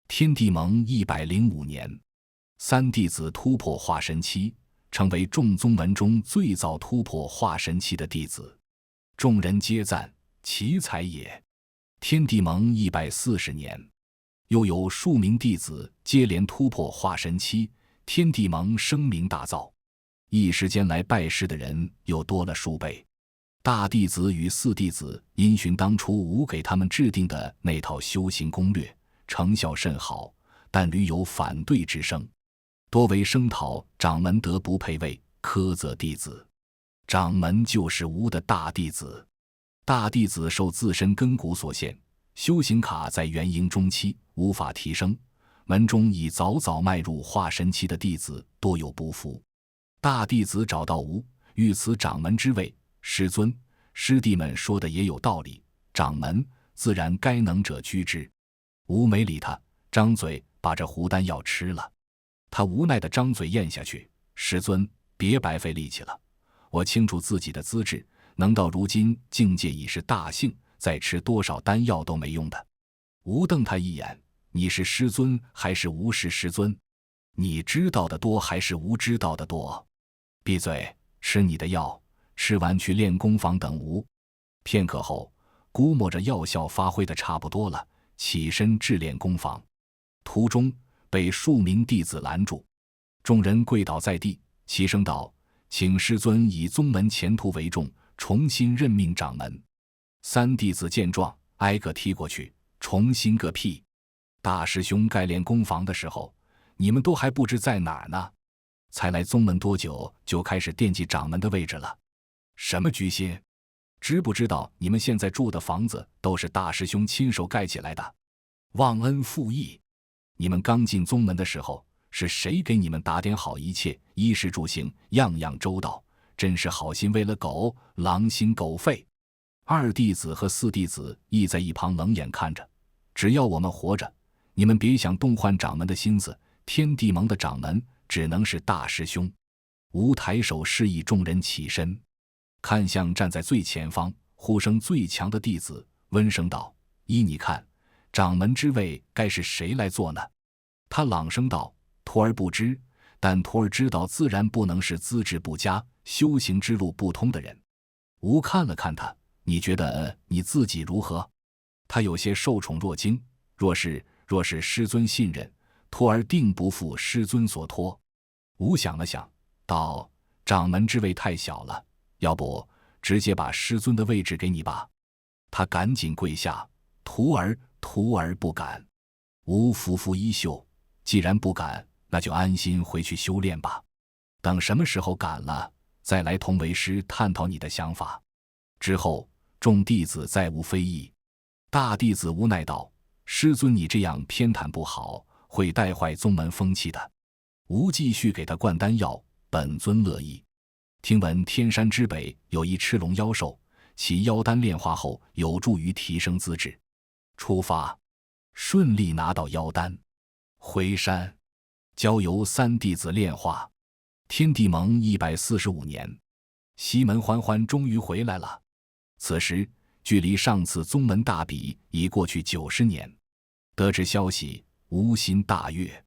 天地盟105年，三弟子突破化神期，成为众宗门中最早突破化神期的弟子，众人皆赞奇才也。天地盟140年，又有数名弟子接连突破化神期，天地盟声名大噪，一时间来拜师的人又多了数倍。大弟子与四弟子因循当初吴给他们制定的那套修行攻略，成效甚好，但屡有反对之声，多为声讨掌门德不配位，苛责弟子。掌门就是吴的大弟子，大弟子受自身根骨所限，修行卡在元婴中期，无法提升，门中已早早迈入化神期的弟子多有不服。大弟子找到吴，欲辞掌门之位。师尊，师弟们说的也有道理，掌门自然该能者居之。吴没理他，张嘴把这糊丹药吃了。他无奈地张嘴咽下去。师尊，别白费力气了，我清楚自己的资质，能到如今境界已是大幸，再吃多少丹药都没用的。吴瞪他一眼，你是师尊还是吴是师尊？你知道的多还是吴知道的多？闭嘴，吃你的药，吃完去练功房等吴。片刻后，估摸着药效发挥的差不多了，起身至练功房。途中被数名弟子拦住，众人跪倒在地，齐声道：“请师尊以宗门前途为重，重新任命掌门。”三弟子见状，挨个踢过去。重新个屁！大师兄该练功房的时候，你们都还不知在哪儿呢。才来宗门多久，就开始惦记掌门的位置了？什么居心？知不知道你们现在住的房子都是大师兄亲手盖起来的？忘恩负义！你们刚进宗门的时候，是谁给你们打点好一切，衣食住行样样周到，真是好心为了狗，狼心狗肺。二弟子和四弟子亦在一旁冷眼看着，只要我们活着，你们别想动换掌门的心思，天地盟的掌门只能是大师兄。吴抬手示意众人起身。看向站在最前方、呼声最强的弟子，温声道：“依你看，掌门之位该是谁来做呢？”他朗声道：“徒儿不知，但徒儿知道，自然不能是资质不佳、修行之路不通的人。”吾看了看他，你觉得你自己如何？他有些受宠若惊，若是师尊信任，徒儿定不负师尊所托。吾想了想，道：“掌门之位太小了，要不直接把师尊的位置给你吧。”他赶紧跪下：“徒儿不敢。”吾拂拂衣袖，既然不敢，那就安心回去修炼吧。等什么时候敢了，再来同为师探讨你的想法。之后，众弟子再无非议。大弟子无奈道：“师尊，你这样偏袒不好，会带坏宗门风气的。”吾继续给他灌丹药，本尊乐意。听闻天山之北有一赤龙妖兽，其妖丹炼化后有助于提升资质。出发，顺利拿到妖丹，回山交由三弟子炼化。天地盟145年，西门欢欢终于回来了。此时距离上次宗门大比已过去90年。得知消息，吾心大悦，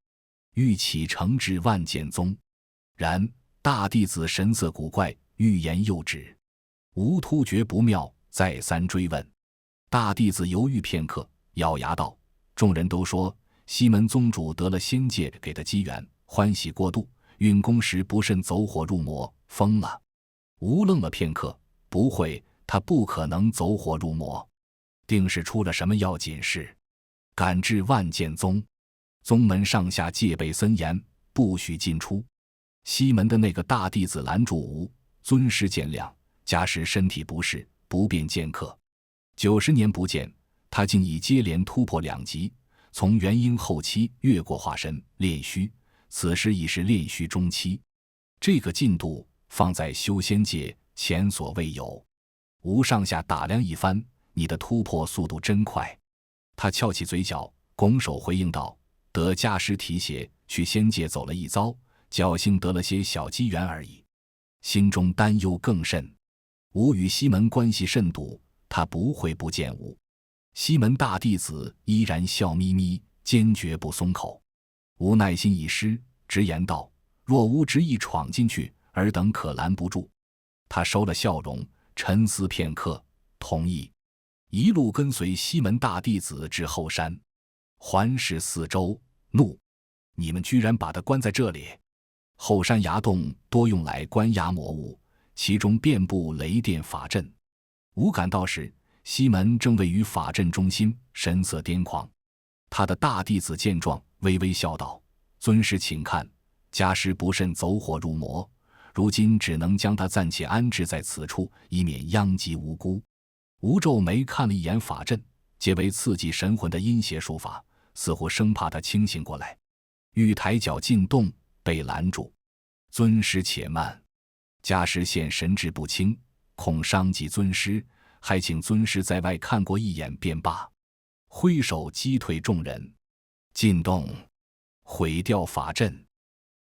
欲启程至万剑宗。然大弟子神色古怪，欲言又止。吾突觉不妙，再三追问。大弟子犹豫片刻，咬牙道：“众人都说西门宗主得了仙界给的机缘，欢喜过度，运功时不慎走火入魔，疯了。”吾愣了片刻，不会，他不可能走火入魔，定是出了什么要紧事。赶至万剑宗，宗门上下戒备森严，不许进出。西门的那个大弟子拦住吾：“尊师见谅，家师身体不适，不便见客。”90年不见，他竟已接连突破2级，从元婴后期越过化神炼虚，此时已是炼虚中期。这个进度放在修仙界前所未有。吾上下打量一番，你的突破速度真快。他翘起嘴角，拱手回应道：“得家师提携，去仙界走了一遭，侥幸得了些小机缘而已。”心中担忧更甚。吾与西门关系甚笃，他不会不见吾。西门大弟子依然笑眯眯，坚决不松口。吾耐心已失，直言道：“若无执意闯进去，尔等可拦不住。”他收了笑容，沉思片刻，同意。一路跟随西门大弟子至后山，环视四周，怒：“你们居然把他关在这里！”后山崖洞多用来关押魔物，其中遍布雷电法阵。吾赶到时，西门正位于法阵中心，神色癫狂。他的大弟子见状，微微笑道：“尊师请看，家师不慎走火入魔，如今只能将他暂且安置在此处，以免殃及无辜。”吾皱眉看了一眼法阵，皆为刺激神魂的阴邪术法，似乎生怕他清醒过来。欲抬脚进洞，被拦住：“尊师且慢，家师现神志不清，恐伤及尊师，还请尊师在外看过一眼便罢。”挥手击退众人。进洞，毁掉法阵。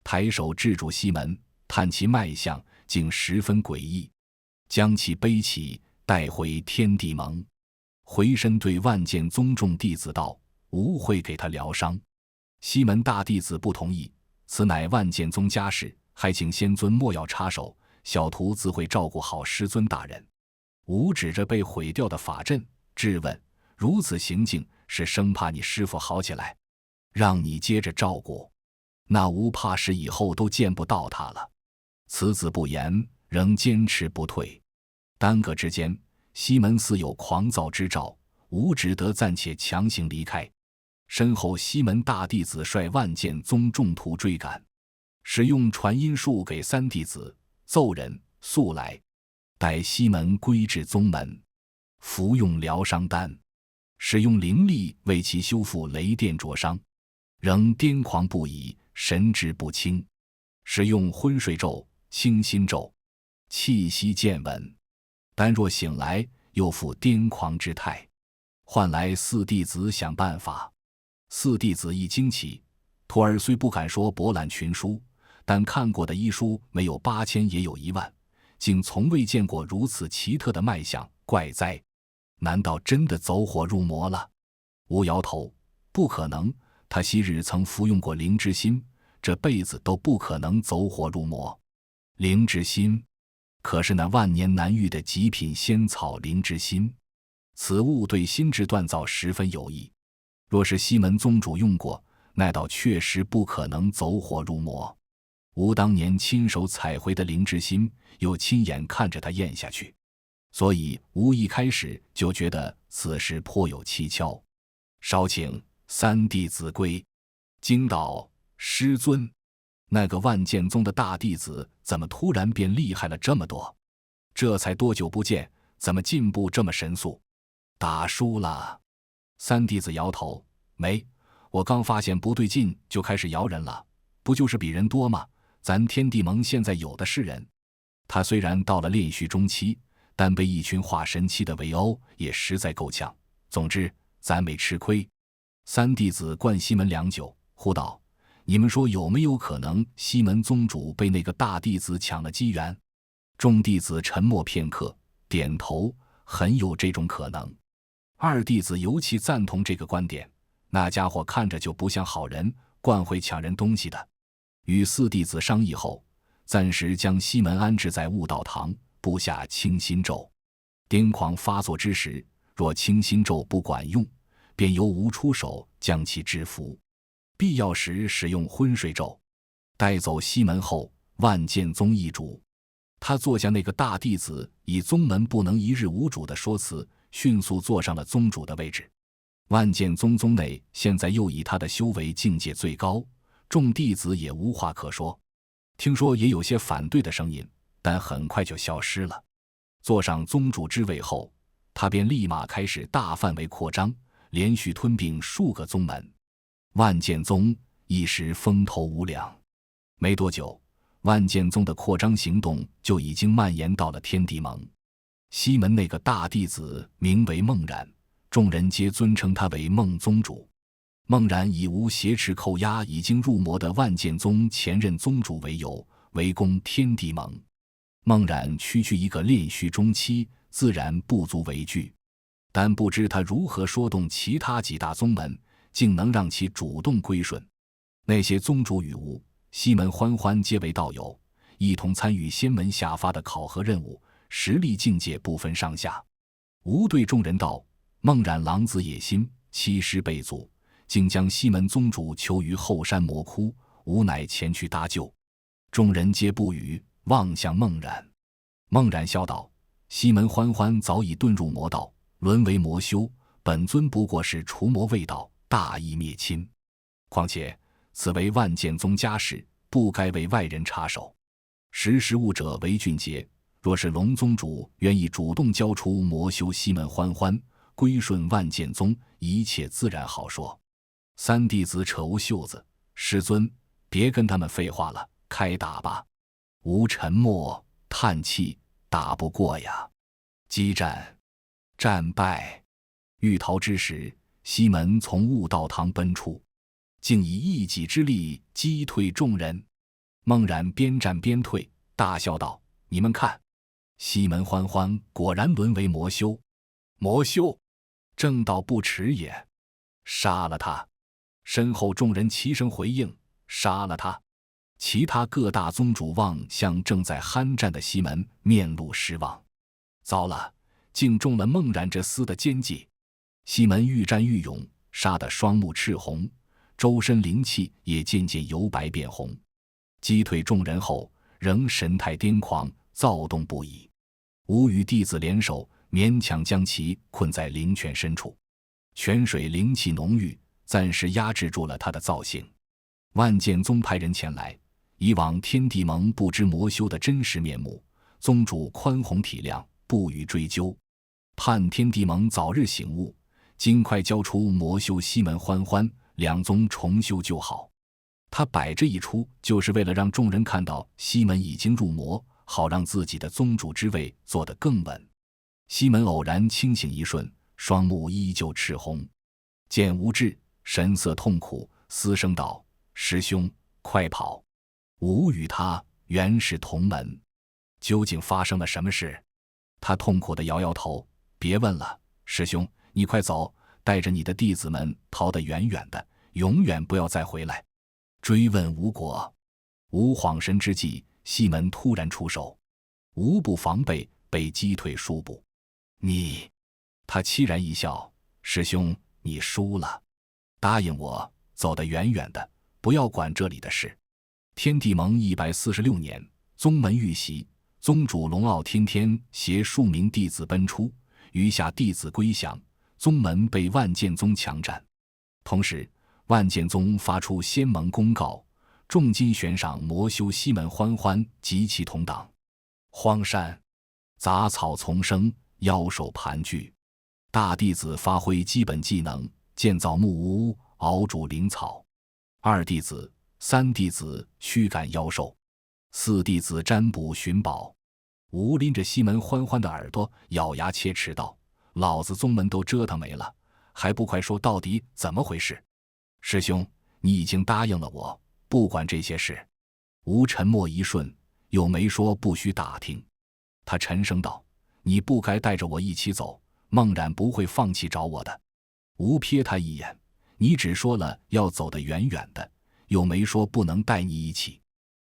抬手制住西门，探其脉象，竟十分诡异，将其背起，带回天地盟。回身对万剑宗众弟子道：“吾会给他疗伤。”西门大弟子不同意，此乃万剑宗家事，还请仙尊莫要插手，小徒自会照顾好师尊大人。吾指着被毁掉的法阵，质问：“如此行径，是生怕你师父好起来，让你接着照顾？那吾怕是以后都见不到他了。”此子不言，仍坚持不退。耽搁之间，西门似有狂躁之兆，吾只得暂且强行离开。身后西门大弟子率万剑宗众徒追赶，使用传音术给三弟子奏人速来。待西门归至宗门，服用疗伤丹，使用灵力为其修复雷电灼伤，仍癫狂不已，神志不清。使用昏睡咒、清心咒，气息渐稳，但若醒来，又复癫狂之态。唤来四弟子想办法。四弟子一惊奇，徒儿虽不敢说博览群书，但看过的医书没有8000也有1万，竟从未见过如此奇特的脉象，怪哉！难道真的走火入魔了？吾摇头，不可能，他昔日曾服用过灵芝心，这辈子都不可能走火入魔。灵芝心，可是那万年难遇的极品仙草灵芝心，此物对心智锻造十分有益。若是西门宗主用过，那倒确实不可能走火入魔。吾当年亲手采回的灵芝心，又亲眼看着它咽下去，所以吾一开始就觉得此事颇有蹊跷。稍请三弟子归。惊道：师尊，那个万剑宗的大弟子怎么突然变厉害了这么多？这才多久不见，怎么进步这么神速？打输了？三弟子摇头，没，我刚发现不对劲就开始摇人了，不就是比人多吗？咱天地盟现在有的是人。他虽然到了炼虚中期，但被一群化神期的围殴也实在够呛。总之咱没吃亏。三弟子灌西门良久，呼道：你们说有没有可能西门宗主被那个大弟子抢了机缘？众弟子沉默片刻，点头，很有这种可能。二弟子尤其赞同这个观点，那家伙看着就不像好人，惯会抢人东西的。与四弟子商议后，暂时将西门安置在悟道堂，布下清心咒。癫狂发作之时，若清心咒不管用，便由吾出手将其制服，必要时使用昏睡咒。带走西门后，万剑宗易主。他坐下那个大弟子以宗门不能一日无主的说辞，迅速坐上了宗主的位置。万剑宗宗内现在又以他的修为境界最高，众弟子也无话可说。听说也有些反对的声音，但很快就消失了。坐上宗主之位后，他便立马开始大范围扩张，连续吞并数个宗门。万剑宗一时风头无两。没多久，万剑宗的扩张行动就已经蔓延到了天地盟。西门那个大弟子名为孟然，众人皆尊称他为孟宗主。孟然以无挟持扣押已经入魔的万剑宗前任宗主为由，围攻天地盟。孟然区区一个炼虚中期，自然不足为惧，但不知他如何说动其他几大宗门，竟能让其主动归顺。那些宗主与吾、西门欢欢皆为道友，一同参与仙门下发的考核任务，实力境界不分上下。吾对众人道：孟然狼子野心，欺师背祖，竟将西门宗主囚于后山魔窟，吾乃前去搭救。众人皆不语，望向孟然。孟然笑道：西门欢欢早已遁入魔道，沦为魔修，本尊不过是除魔卫道，大义灭亲。况且此为万剑宗家事，不该为外人插手。识时务者为俊杰，若是龙宗主愿意主动交出魔修西门欢欢，归顺万剑宗，一切自然好说。三弟子扯无袖子：师尊，别跟他们废话了，开打吧。吾沉默叹气，打不过呀。激战，战败。欲逃之时，西门从悟道堂奔出，竟以一己之力击退众人。孟然边战边退，大笑道：你们看，西门欢欢果然沦为魔修。魔修，正道不耻也！杀了他！身后众人齐声回应：杀了他！其他各大宗主望向正在酣战的西门，面露失望。糟了，竟中了孟然这厮的奸计。西门愈战愈勇，杀得双目赤红，周身灵气也渐渐由白变红。击退众人后，仍神态癫狂，躁动不已。吾与弟子联手，勉强将其困在灵泉深处。泉水灵气浓郁，暂时压制住了他的躁性。万剑宗派人前来，以往天地盟不知魔修的真实面目，宗主宽宏体谅，不予追究，盼天地盟早日醒悟，尽快交出魔修西门欢欢，两宗重修旧好。他摆这一出，就是为了让众人看到西门已经入魔，好让自己的宗主之位坐得更稳。西门偶然清醒一瞬，双目依旧赤红，见无志，神色痛苦，嘶声道：师兄，快跑！吾与他原是同门。究竟发生了什么事？他痛苦地摇摇头，别问了，师兄，你快走，带着你的弟子们逃得远远的，永远不要再回来。追问无果。吴恍神之际，西门突然出手，无不防备，被击退数步。你，他凄然一笑，师兄，你输了，答应我，走得远远的，不要管这里的事。天地盟146年，宗门遇袭，宗主龙傲天天携数名弟子奔出，余下弟子归降，宗门被万剑宗强占。同时，万剑宗发出仙盟公告，重金悬赏魔修西门欢欢及其同党。荒山杂草丛生，妖兽盘踞，大弟子发挥基本技能，建造木屋，熬煮灵草；二弟子、三弟子驱赶妖兽，四弟子占卜寻宝。吴拎着西门欢欢的耳朵，咬牙切齿道：“老子宗门都折腾没了，还不快说到底怎么回事？”师兄，你已经答应了我，不管这些事。吴沉默一瞬，又没说不许打听。他沉声道：“你不该带着我一起走，孟冉不会放弃找我的。”吴瞥他一眼：“你只说了要走得远远的，又没说不能带你一起。”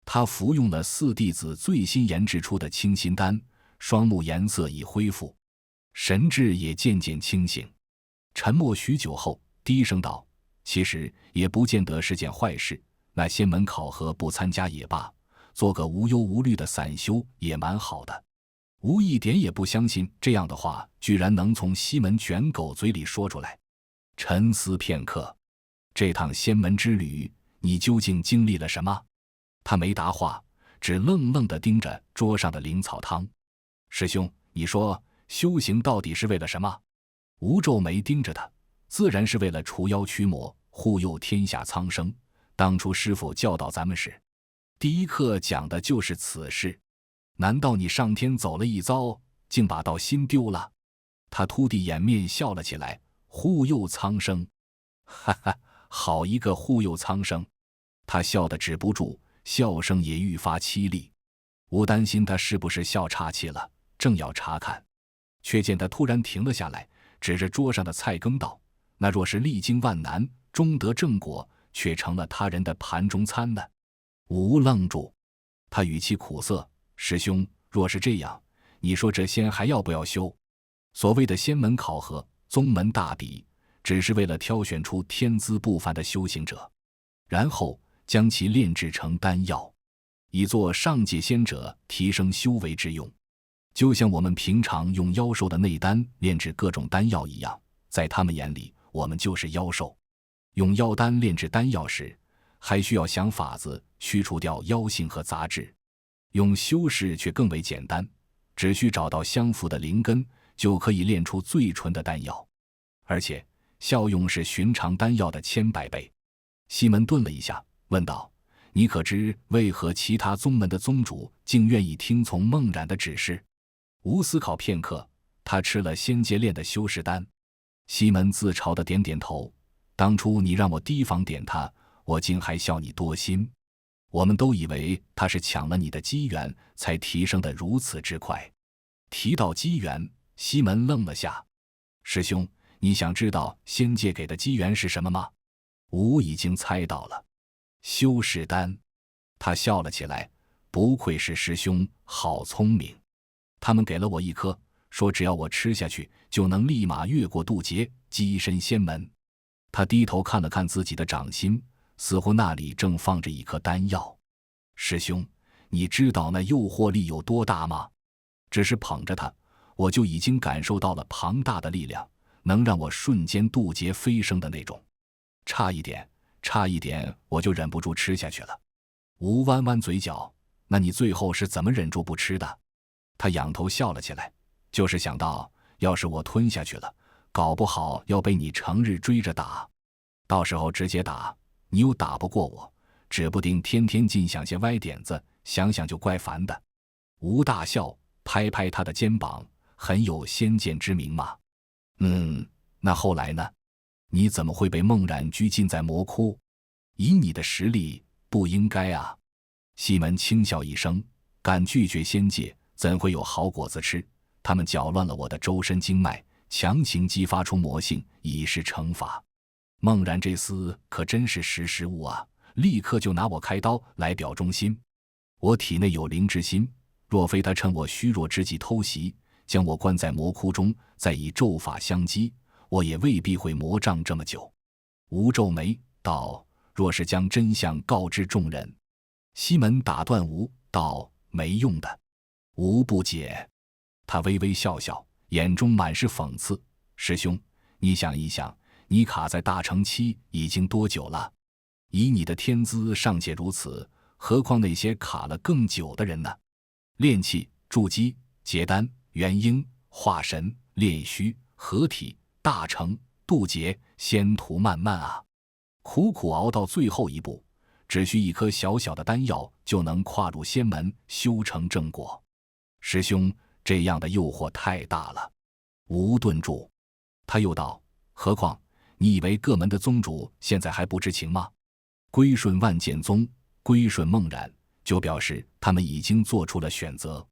他服用了四弟子最新研制出的清心丹，双目颜色已恢复，神智也渐渐清醒。沉默许久后，低声道：“其实也不见得是件坏事，那仙门考核不参加也罢，做个无忧无虑的散修也蛮好的。”吴一点也不相信这样的话居然能从西门卷狗嘴里说出来，沉思片刻：“这趟仙门之旅，你究竟经历了什么？”他没答话，只愣愣地盯着桌上的灵草汤。“师兄，你说修行到底是为了什么？”吴皱眉盯着他：“自然是为了除妖驱魔，护佑天下苍生。当初师父教导咱们时，第一课讲的就是此事。难道你上天走了一遭，竟把道心丢了？”他突地掩面笑了起来：“护佑苍生，哈哈，好一个护佑苍生！”他笑得止不住，笑声也愈发凄厉。我担心他是不是笑岔气了，正要查看，却见他突然停了下来，指着桌上的菜羹道：“那若是历经万难，终得正果，却成了他人的盘中餐呢？”吴愣住，他语气苦涩：“师兄，若是这样，你说这仙还要不要修？所谓的仙门考核，宗门大比，只是为了挑选出天资不凡的修行者，然后将其炼制成丹药，以作上界仙者提升修为之用。就像我们平常用妖兽的内丹炼制各种丹药一样，在他们眼里，我们就是妖兽。用妖丹炼制丹药时，还需要想法子驱除掉妖性和杂质。用修士却更为简单，只需找到相符的灵根，就可以炼出最纯的丹药，而且效用是寻常丹药的千百倍。”西门顿了一下，问道：“你可知为何其他宗门的宗主竟愿意听从孟冉的指示？”吴思考片刻，他吃了仙界炼的修士丹。西门自嘲地点点头：“当初你让我提防点他，我竟还笑你多心。我们都以为他是抢了你的机缘，才提升得如此之快。”提到机缘，西门愣了下：“师兄，你想知道仙界给的机缘是什么吗？”吴已经猜到了，修士丹。他笑了起来：“不愧是师兄，好聪明。他们给了我一颗，说只要我吃下去，就能立马越过渡劫，跻身仙门。”他低头看了看自己的掌心，似乎那里正放着一颗丹药。“师兄，你知道那诱惑力有多大吗？只是捧着它，我就已经感受到了庞大的力量，能让我瞬间渡劫飞升的那种。差一点我就忍不住吃下去了。”吴弯弯嘴角：“那你最后是怎么忍住不吃的？”他仰头笑了起来：“就是想到，要是我吞下去了，搞不好要被你成日追着打，到时候直接打，你又打不过我，指不定天天尽想些歪点子，想想就怪烦的。”吴大笑，拍拍他的肩膀：“很有先见之明嘛。那后来呢？你怎么会被孟冉拘禁在魔窟？以你的实力，不应该啊。”西门轻笑一声：“敢拒绝仙界，怎会有好果子吃？他们搅乱了我的周身经脉，强行激发出魔性，以示惩罚。孟然这厮可真是识时务啊，立刻就拿我开刀来表忠心。我体内有灵之心，若非他趁我虚弱之际偷袭，将我关在魔窟中，再以咒法相击，我也未必会魔障这么久。吴皱眉道：若是将真相告知众人。西门打断吴道：没用的。吴不解，他微微笑笑，眼中满是讽刺。师兄，你想一想，你卡在大成期已经多久了？以你的天资尚且如此，何况那些卡了更久的人呢？炼气、筑基、结丹、元婴、化神、炼虚、合体、大成、渡劫，仙途漫漫啊！苦苦熬到最后一步，只需一颗小小的丹药，就能跨入仙门，修成正果。师兄，这样的诱惑太大了。吴顿住，他又道：何况你以为各门的宗主现在还不知情吗？归顺万剑宗，归顺孟然，就表示他们已经做出了选择。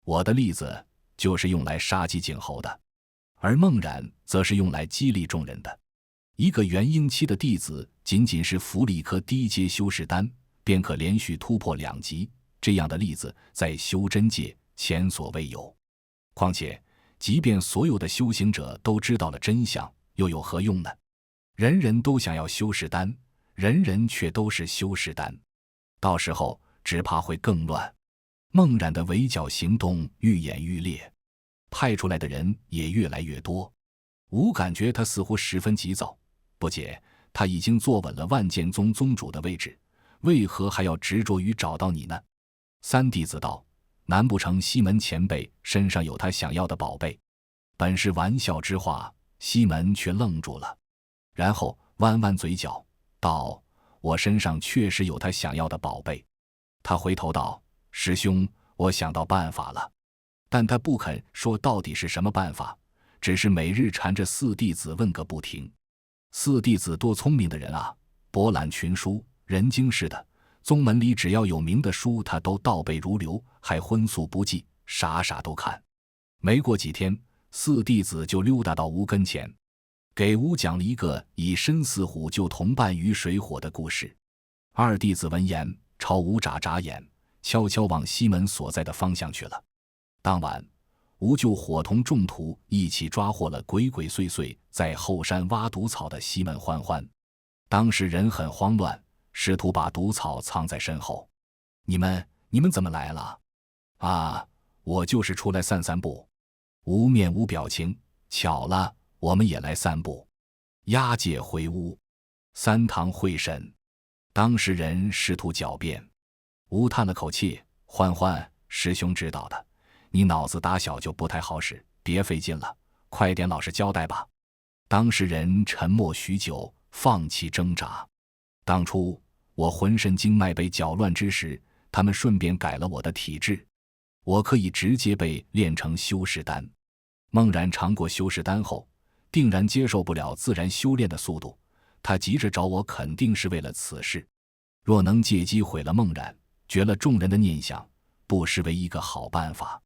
我的例子就是用来杀鸡儆猴的，而孟然则是用来激励众人的。一个元婴期的弟子仅仅是服了一颗低阶修士丹，便可连续突破2级，这样的例子在修真界前所未有。况且即便所有的修行者都知道了真相，又有何用呢？人人都想要修士丹，人人却都是修士丹，到时候只怕会更乱。孟然的围剿行动愈演愈烈，派出来的人也越来越多。吾感觉他似乎十分急躁，不解他已经坐稳了万剑宗宗主的位置，为何还要执着于找到你呢？三弟子道：难不成西门前辈身上有他想要的宝贝？本是玩笑之话，西门却愣住了，然后弯弯嘴角道：我身上确实有他想要的宝贝。他回头道：师兄，我想到办法了。但他不肯说到底是什么办法，只是每日缠着四弟子问个不停。四弟子多聪明的人啊，博览群书，人精似的，宗门里只要有名的书他都倒背如流，还荤素不忌，傻傻都看。没过几天，四弟子就溜达到吴跟前，给吴讲了一个以申四虎救同伴于水火的故事。二弟子闻言朝吴眨眨眼，悄悄往西门所在的方向去了。当晚，吴就伙同众徒一起抓获了鬼鬼祟祟在后山挖毒草的西门欢欢。当时人很慌乱，试图把毒草藏在身后。你们怎么来了？啊，我就是出来散散步。吴面无表情，巧了，我们也来散步。押解回屋，三堂会审。当事人试图狡辩。吴叹了口气：欢欢，师兄知道的，你脑子打小就不太好使，别费劲了，快点老实交代吧。当事人沉默许久，放弃挣扎。当初我浑身经脉被搅乱之时，他们顺便改了我的体质，我可以直接被炼成修士丹。孟然尝过修士丹后，定然接受不了自然修炼的速度，他急着找我，肯定是为了此事。若能借机毁了孟然，绝了众人的念想，不失为一个好办法。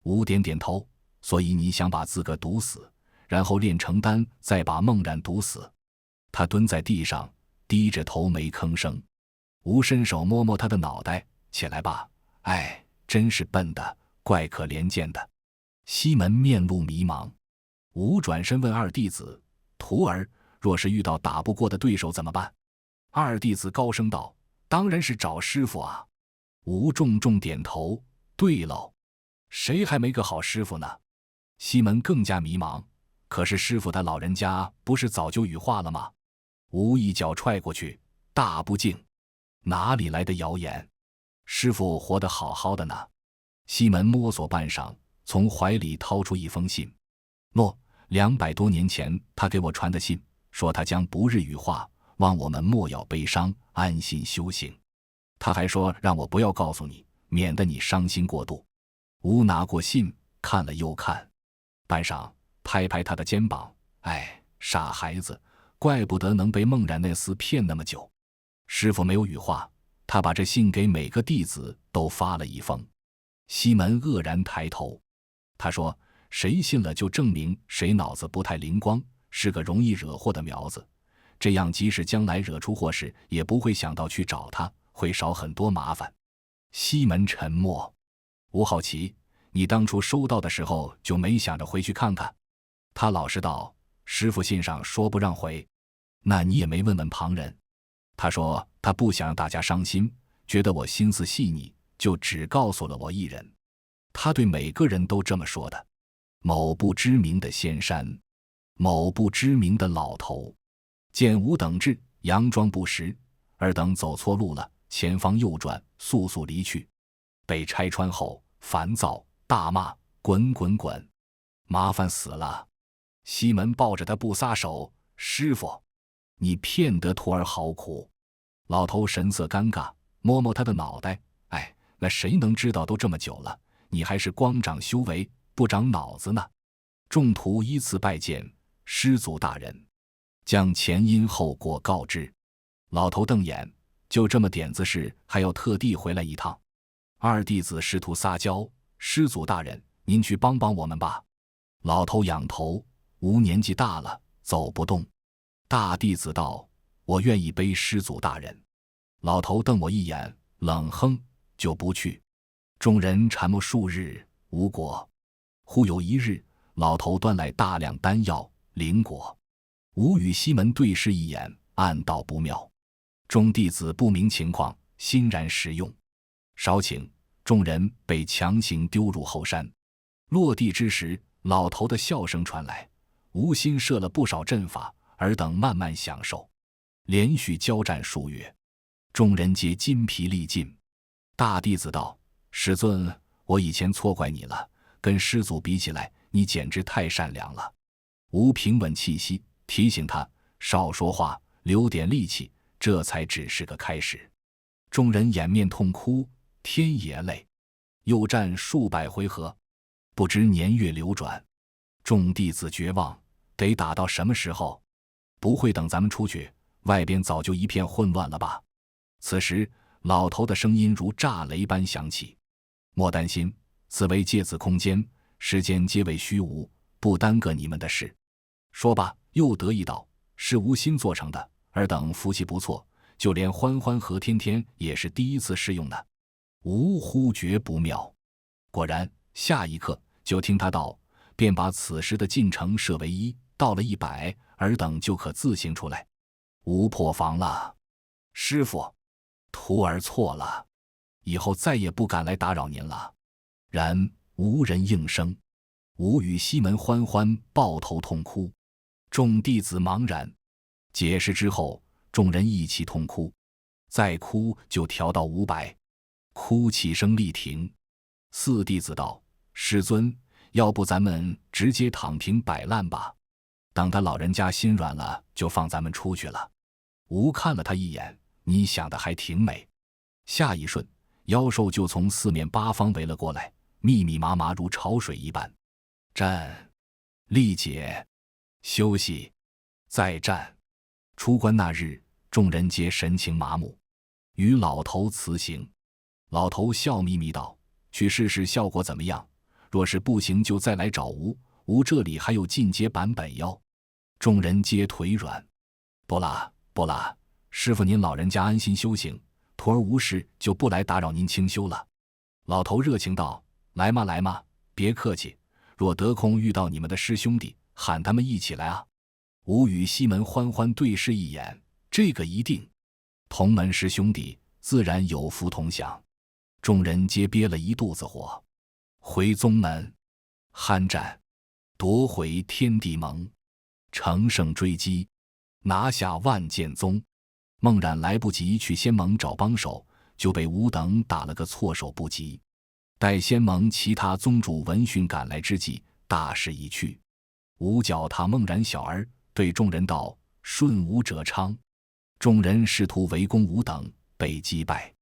吴点点头，所以你想把自个毒死，然后炼成丹，再把孟然毒死。他蹲在地上，低着头没吭声。吴伸手摸摸他的脑袋，起来吧，哎，真是笨的，怪可怜见的。西门面露迷茫。吴转身问二弟子：徒儿若是遇到打不过的对手怎么办？二弟子高声道：当然是找师傅啊。吴重重点头：对喽，谁还没个好师傅呢？西门更加迷茫，可是师傅他老人家不是早就羽化了吗？吴一脚踹过去：大不敬，哪里来的谣言？师傅活得好好的呢。西门摸索半晌，从怀里掏出一封信。诺，200多年前他给我传的信，说他将不日羽化，望我们莫要悲伤，安心修行。他还说让我不要告诉你，免得你伤心过度。吴拿过信，看了又看，半晌拍拍他的肩膀：哎，傻孩子，怪不得能被孟然那厮骗那么久。师傅没有羽化，他把这信给每个弟子都发了一封。西门愕然抬头，他说：“谁信了就证明谁脑子不太灵光，是个容易惹祸的苗子。这样即使将来惹出祸事，也不会想到去找他，会少很多麻烦。”西门沉默。吴好奇：“你当初收到的时候就没想着回去看看？”他老实道：“师傅信上说不让回。”那你也没问问旁人？他说他不想让大家伤心，觉得我心思细腻，就只告诉了我一人。他对每个人都这么说的。某不知名的仙山，某不知名的老头，见吾等至，佯装不识，尔等走错路了，前方右转，速速离去。被拆穿后，烦躁大骂：“滚滚滚！麻烦死了！”西门抱着他不撒手：“师傅，你骗得徒儿好苦。”老头神色尴尬，摸摸他的脑袋：“哎，那谁能知道都这么久了，你还是光长修为，不长脑子呢。”众徒依次拜见师祖大人，将前因后果告知。老头瞪眼：“就这么点子事，还要特地回来一趟？”二弟子试图撒娇：“师祖大人，您去帮帮我们吧。”老头仰头：“吾年纪大了，走不动。”大弟子道：“我愿意背师祖大人。”老头瞪我一眼，冷哼：“就不去。”众人缠磨数日，无果。忽有一日，老头端来大量丹药灵果，吾与西门对视一眼，暗道不妙。众弟子不明情况，欣然食用。少顷，众人被强行丢入后山。落地之时，老头的笑声传来，无心设了不少阵法，尔等慢慢享受。连续交战数月，众人皆筋疲力尽。大弟子道：“师尊，我以前错怪你了，跟师祖比起来，你简直太善良了。”吾平稳气息，提醒他少说话，留点力气，这才只是个开始。众人掩面痛哭，天也累。又战数百回合，不知年月流转，众弟子绝望，得打到什么时候？不会等咱们出去，外边早就一片混乱了吧？此时老头的声音如炸雷般响起：“莫担心，此为借子空间，世间皆为虚无，不耽搁你们的事。”说罢又得意道：“是无心做成的，尔等福气不错，就连欢欢和天天也是第一次试用的。”吾忽觉不妙。果然下一刻就听他道：“便把此时的进程设为1，到了100，尔等就可自行出来。”吾破防了：“师傅，徒儿错了，以后再也不敢来打扰您了。”然无人应声。吾与西门欢欢抱头痛哭，众弟子茫然。解释之后，众人一起痛哭，再哭就调到500。哭泣声立停。四弟子道：“师尊，要不咱们直接躺平摆烂吧，等他老人家心软了，就放咱们出去了。”吾看了他一眼：“你想的还挺美。”下一瞬，妖兽就从四面八方围了过来，密密麻麻如潮水一般。战，力竭，休息，再战。出关那日，众人皆神情麻木，与老头辞行。老头笑眯眯道：“去试试效果怎么样？若是不行，就再来找吾。吾这里还有进阶版本药。”众人皆腿软。不啦不啦，师傅您老人家安心修行，徒儿无事就不来打扰您清修了。老头热情道：“来嘛来嘛，别客气。若得空遇到你们的师兄弟，喊他们一起来啊！”吾与西门欢欢对视一眼，这个一定。同门师兄弟自然有福同享。众人皆憋了一肚子火。回宗门，酣战，夺回天地盟，乘胜追击，拿下万剑宗。孟冉来不及去仙盟找帮手，就被吾等打了个措手不及。待仙盟其他宗主闻讯赶来之际，大势已去。吾脚踏孟冉小儿，对众人道：“顺吾者昌。”众人试图围攻吾等，被击败，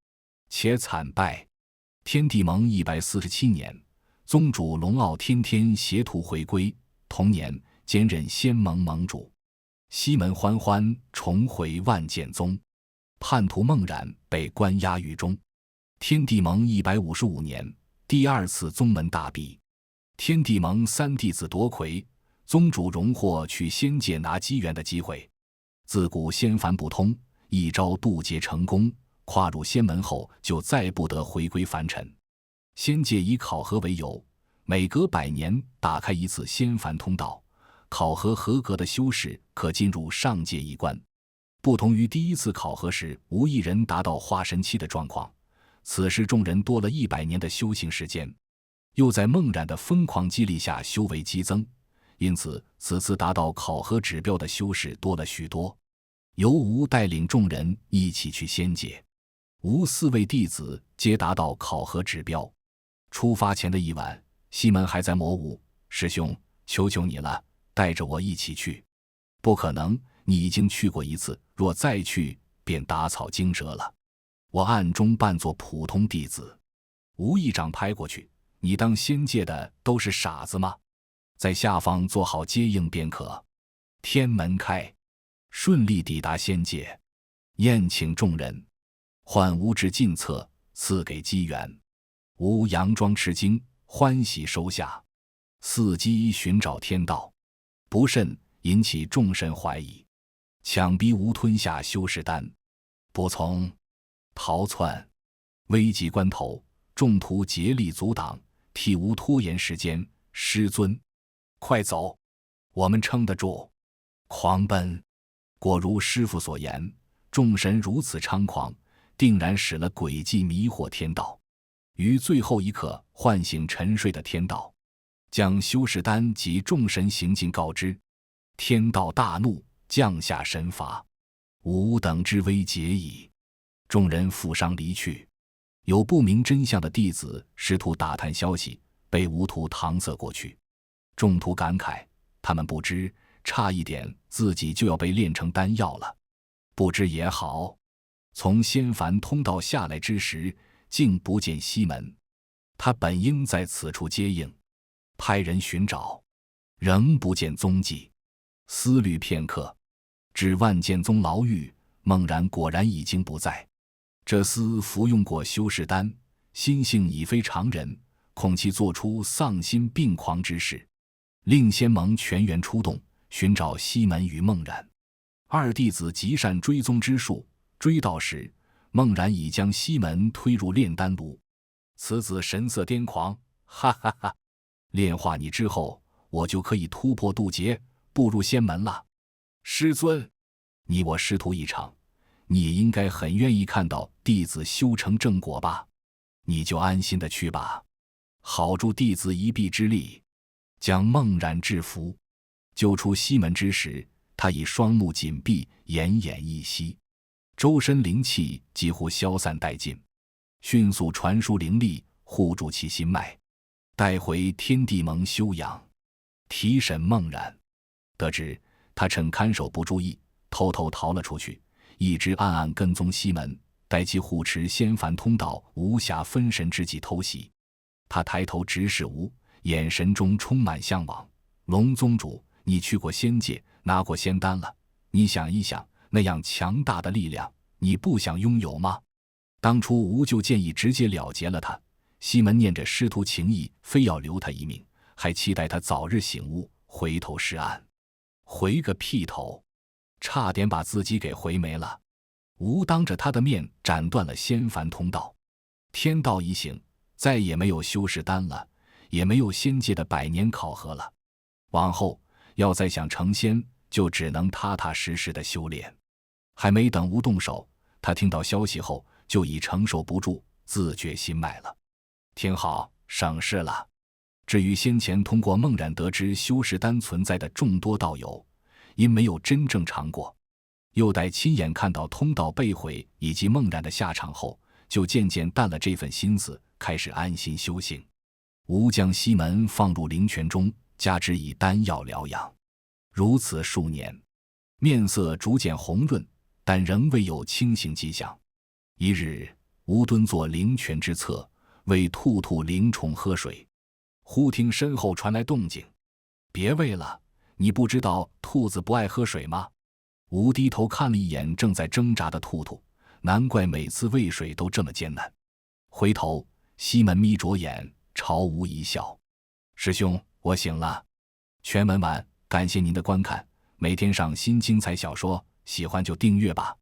且惨败。天地盟147年，宗主龙傲天天携徒回归，同年兼任仙盟盟主。西门欢欢重回万剑宗，叛徒孟冉被关押狱中。天地盟155年，第二次宗门大弊，天地盟三弟子夺魁，宗主荣获去仙界拿机缘的机会。自古仙凡不通，一朝渡劫成功，跨入仙门后就再不得回归凡尘。仙界以考核为由，每隔100年打开一次仙凡通道，考核合格的修士可进入上界一关。不同于第一次考核时无一人达到化神期的状况，此时众人多了100年的修行时间，又在孟冉的疯狂激励下修为激增，因此此次达到考核指标的修士多了许多。由吴带领众人一起去仙界，吴4位弟子皆达到考核指标。出发前的一晚，西门还在磨吴：“师兄，求求你了，带着我一起去。”“不可能，你已经去过一次，若再去便打草惊蛇了。”我暗中扮作普通弟子。吴一掌拍过去：“你当仙界的都是傻子吗？在下方做好接应便可。”天门开，顺利抵达仙界，宴请众人，唤吴至近侧，赐给机缘。吴佯装吃惊，欢喜收下。伺机寻找天道，不慎引起众神怀疑，强逼吴吞下修士丹，不从，逃窜。危急关头，众徒竭力阻挡，替吴拖延时间。师尊，快走，我们撑得住。狂奔。果如师父所言，众神如此猖狂，定然使了诡计迷惑天道。于最后一刻唤醒沉睡的天道，将修士丹及众神行径告知。天道大怒，降下神罚，吾等之危竭矣。众人负伤离去。有不明真相的弟子试图打探消息，被吴徒搪塞过去。众徒感慨，他们不知，差一点自己就要被炼成丹药了。不知也好。从仙凡通道下来之时，竟不见西门，他本应在此处接应，派人寻找，仍不见踪迹。思虑片刻，至万剑宗牢狱，孟冉果然已经不在。这厮服用过修士丹，心性已非常人，恐其做出丧心病狂之事，令仙盟全员出动，寻找西门与孟冉。二弟子极善追踪之术，追到时，孟冉已将西门推入炼丹炉。此子神色癫狂，哈哈哈！炼化你之后，我就可以突破渡劫，步入仙门了。师尊，你我师徒一场，你也应该很愿意看到弟子修成正果吧？你就安心的去吧，好助弟子一臂之力，将孟冉制服。救出西门之时，他已双目紧闭，奄奄一息，周身灵气几乎消散殆尽，迅速传输灵力，护住其心脉，带回天地盟休养。提审孟冉，得知他趁看守不注意，偷偷逃了出去，一直暗暗跟踪西门，待其护持仙凡通道无暇分神之际偷袭。他抬头直视吴，眼神中充满向往。龙宗主，你去过仙界，拿过仙丹了，你想一想，那样强大的力量，你不想拥有吗？当初吴就建议直接了结了他，西门念着师徒情谊，非要留他一命，还期待他早日醒悟，回头是岸。回个屁头，差点把自己给回没了。吴当着他的面斩断了仙凡通道，天道一醒，再也没有修士丹了，也没有仙界的100年考核了。往后要再想成仙，就只能踏踏实实的修炼。还没等吴动手，他听到消息后就已承受不住，自绝心脉了。挺好，省事了。至于先前通过孟冉得知修士丹存在的众多道友，因没有真正尝过，又待亲眼看到通道被毁以及孟冉的下场后，就渐渐淡了这份心思，开始安心修行。吴将西门放入灵泉中，加之以丹药疗养，如此数年，面色逐渐红润，但仍未有清醒迹象。一日，吴蹲坐灵泉之侧，为兔兔灵虫喝水，忽听身后传来动静，别喂了，你不知道兔子不爱喝水吗？吴低头看了一眼正在挣扎的兔兔，难怪每次喂水都这么艰难。回头，西门眯着眼朝吴一笑：“师兄，我醒了。”全文完，感谢您的观看，每天上新精彩小说，喜欢就订阅吧。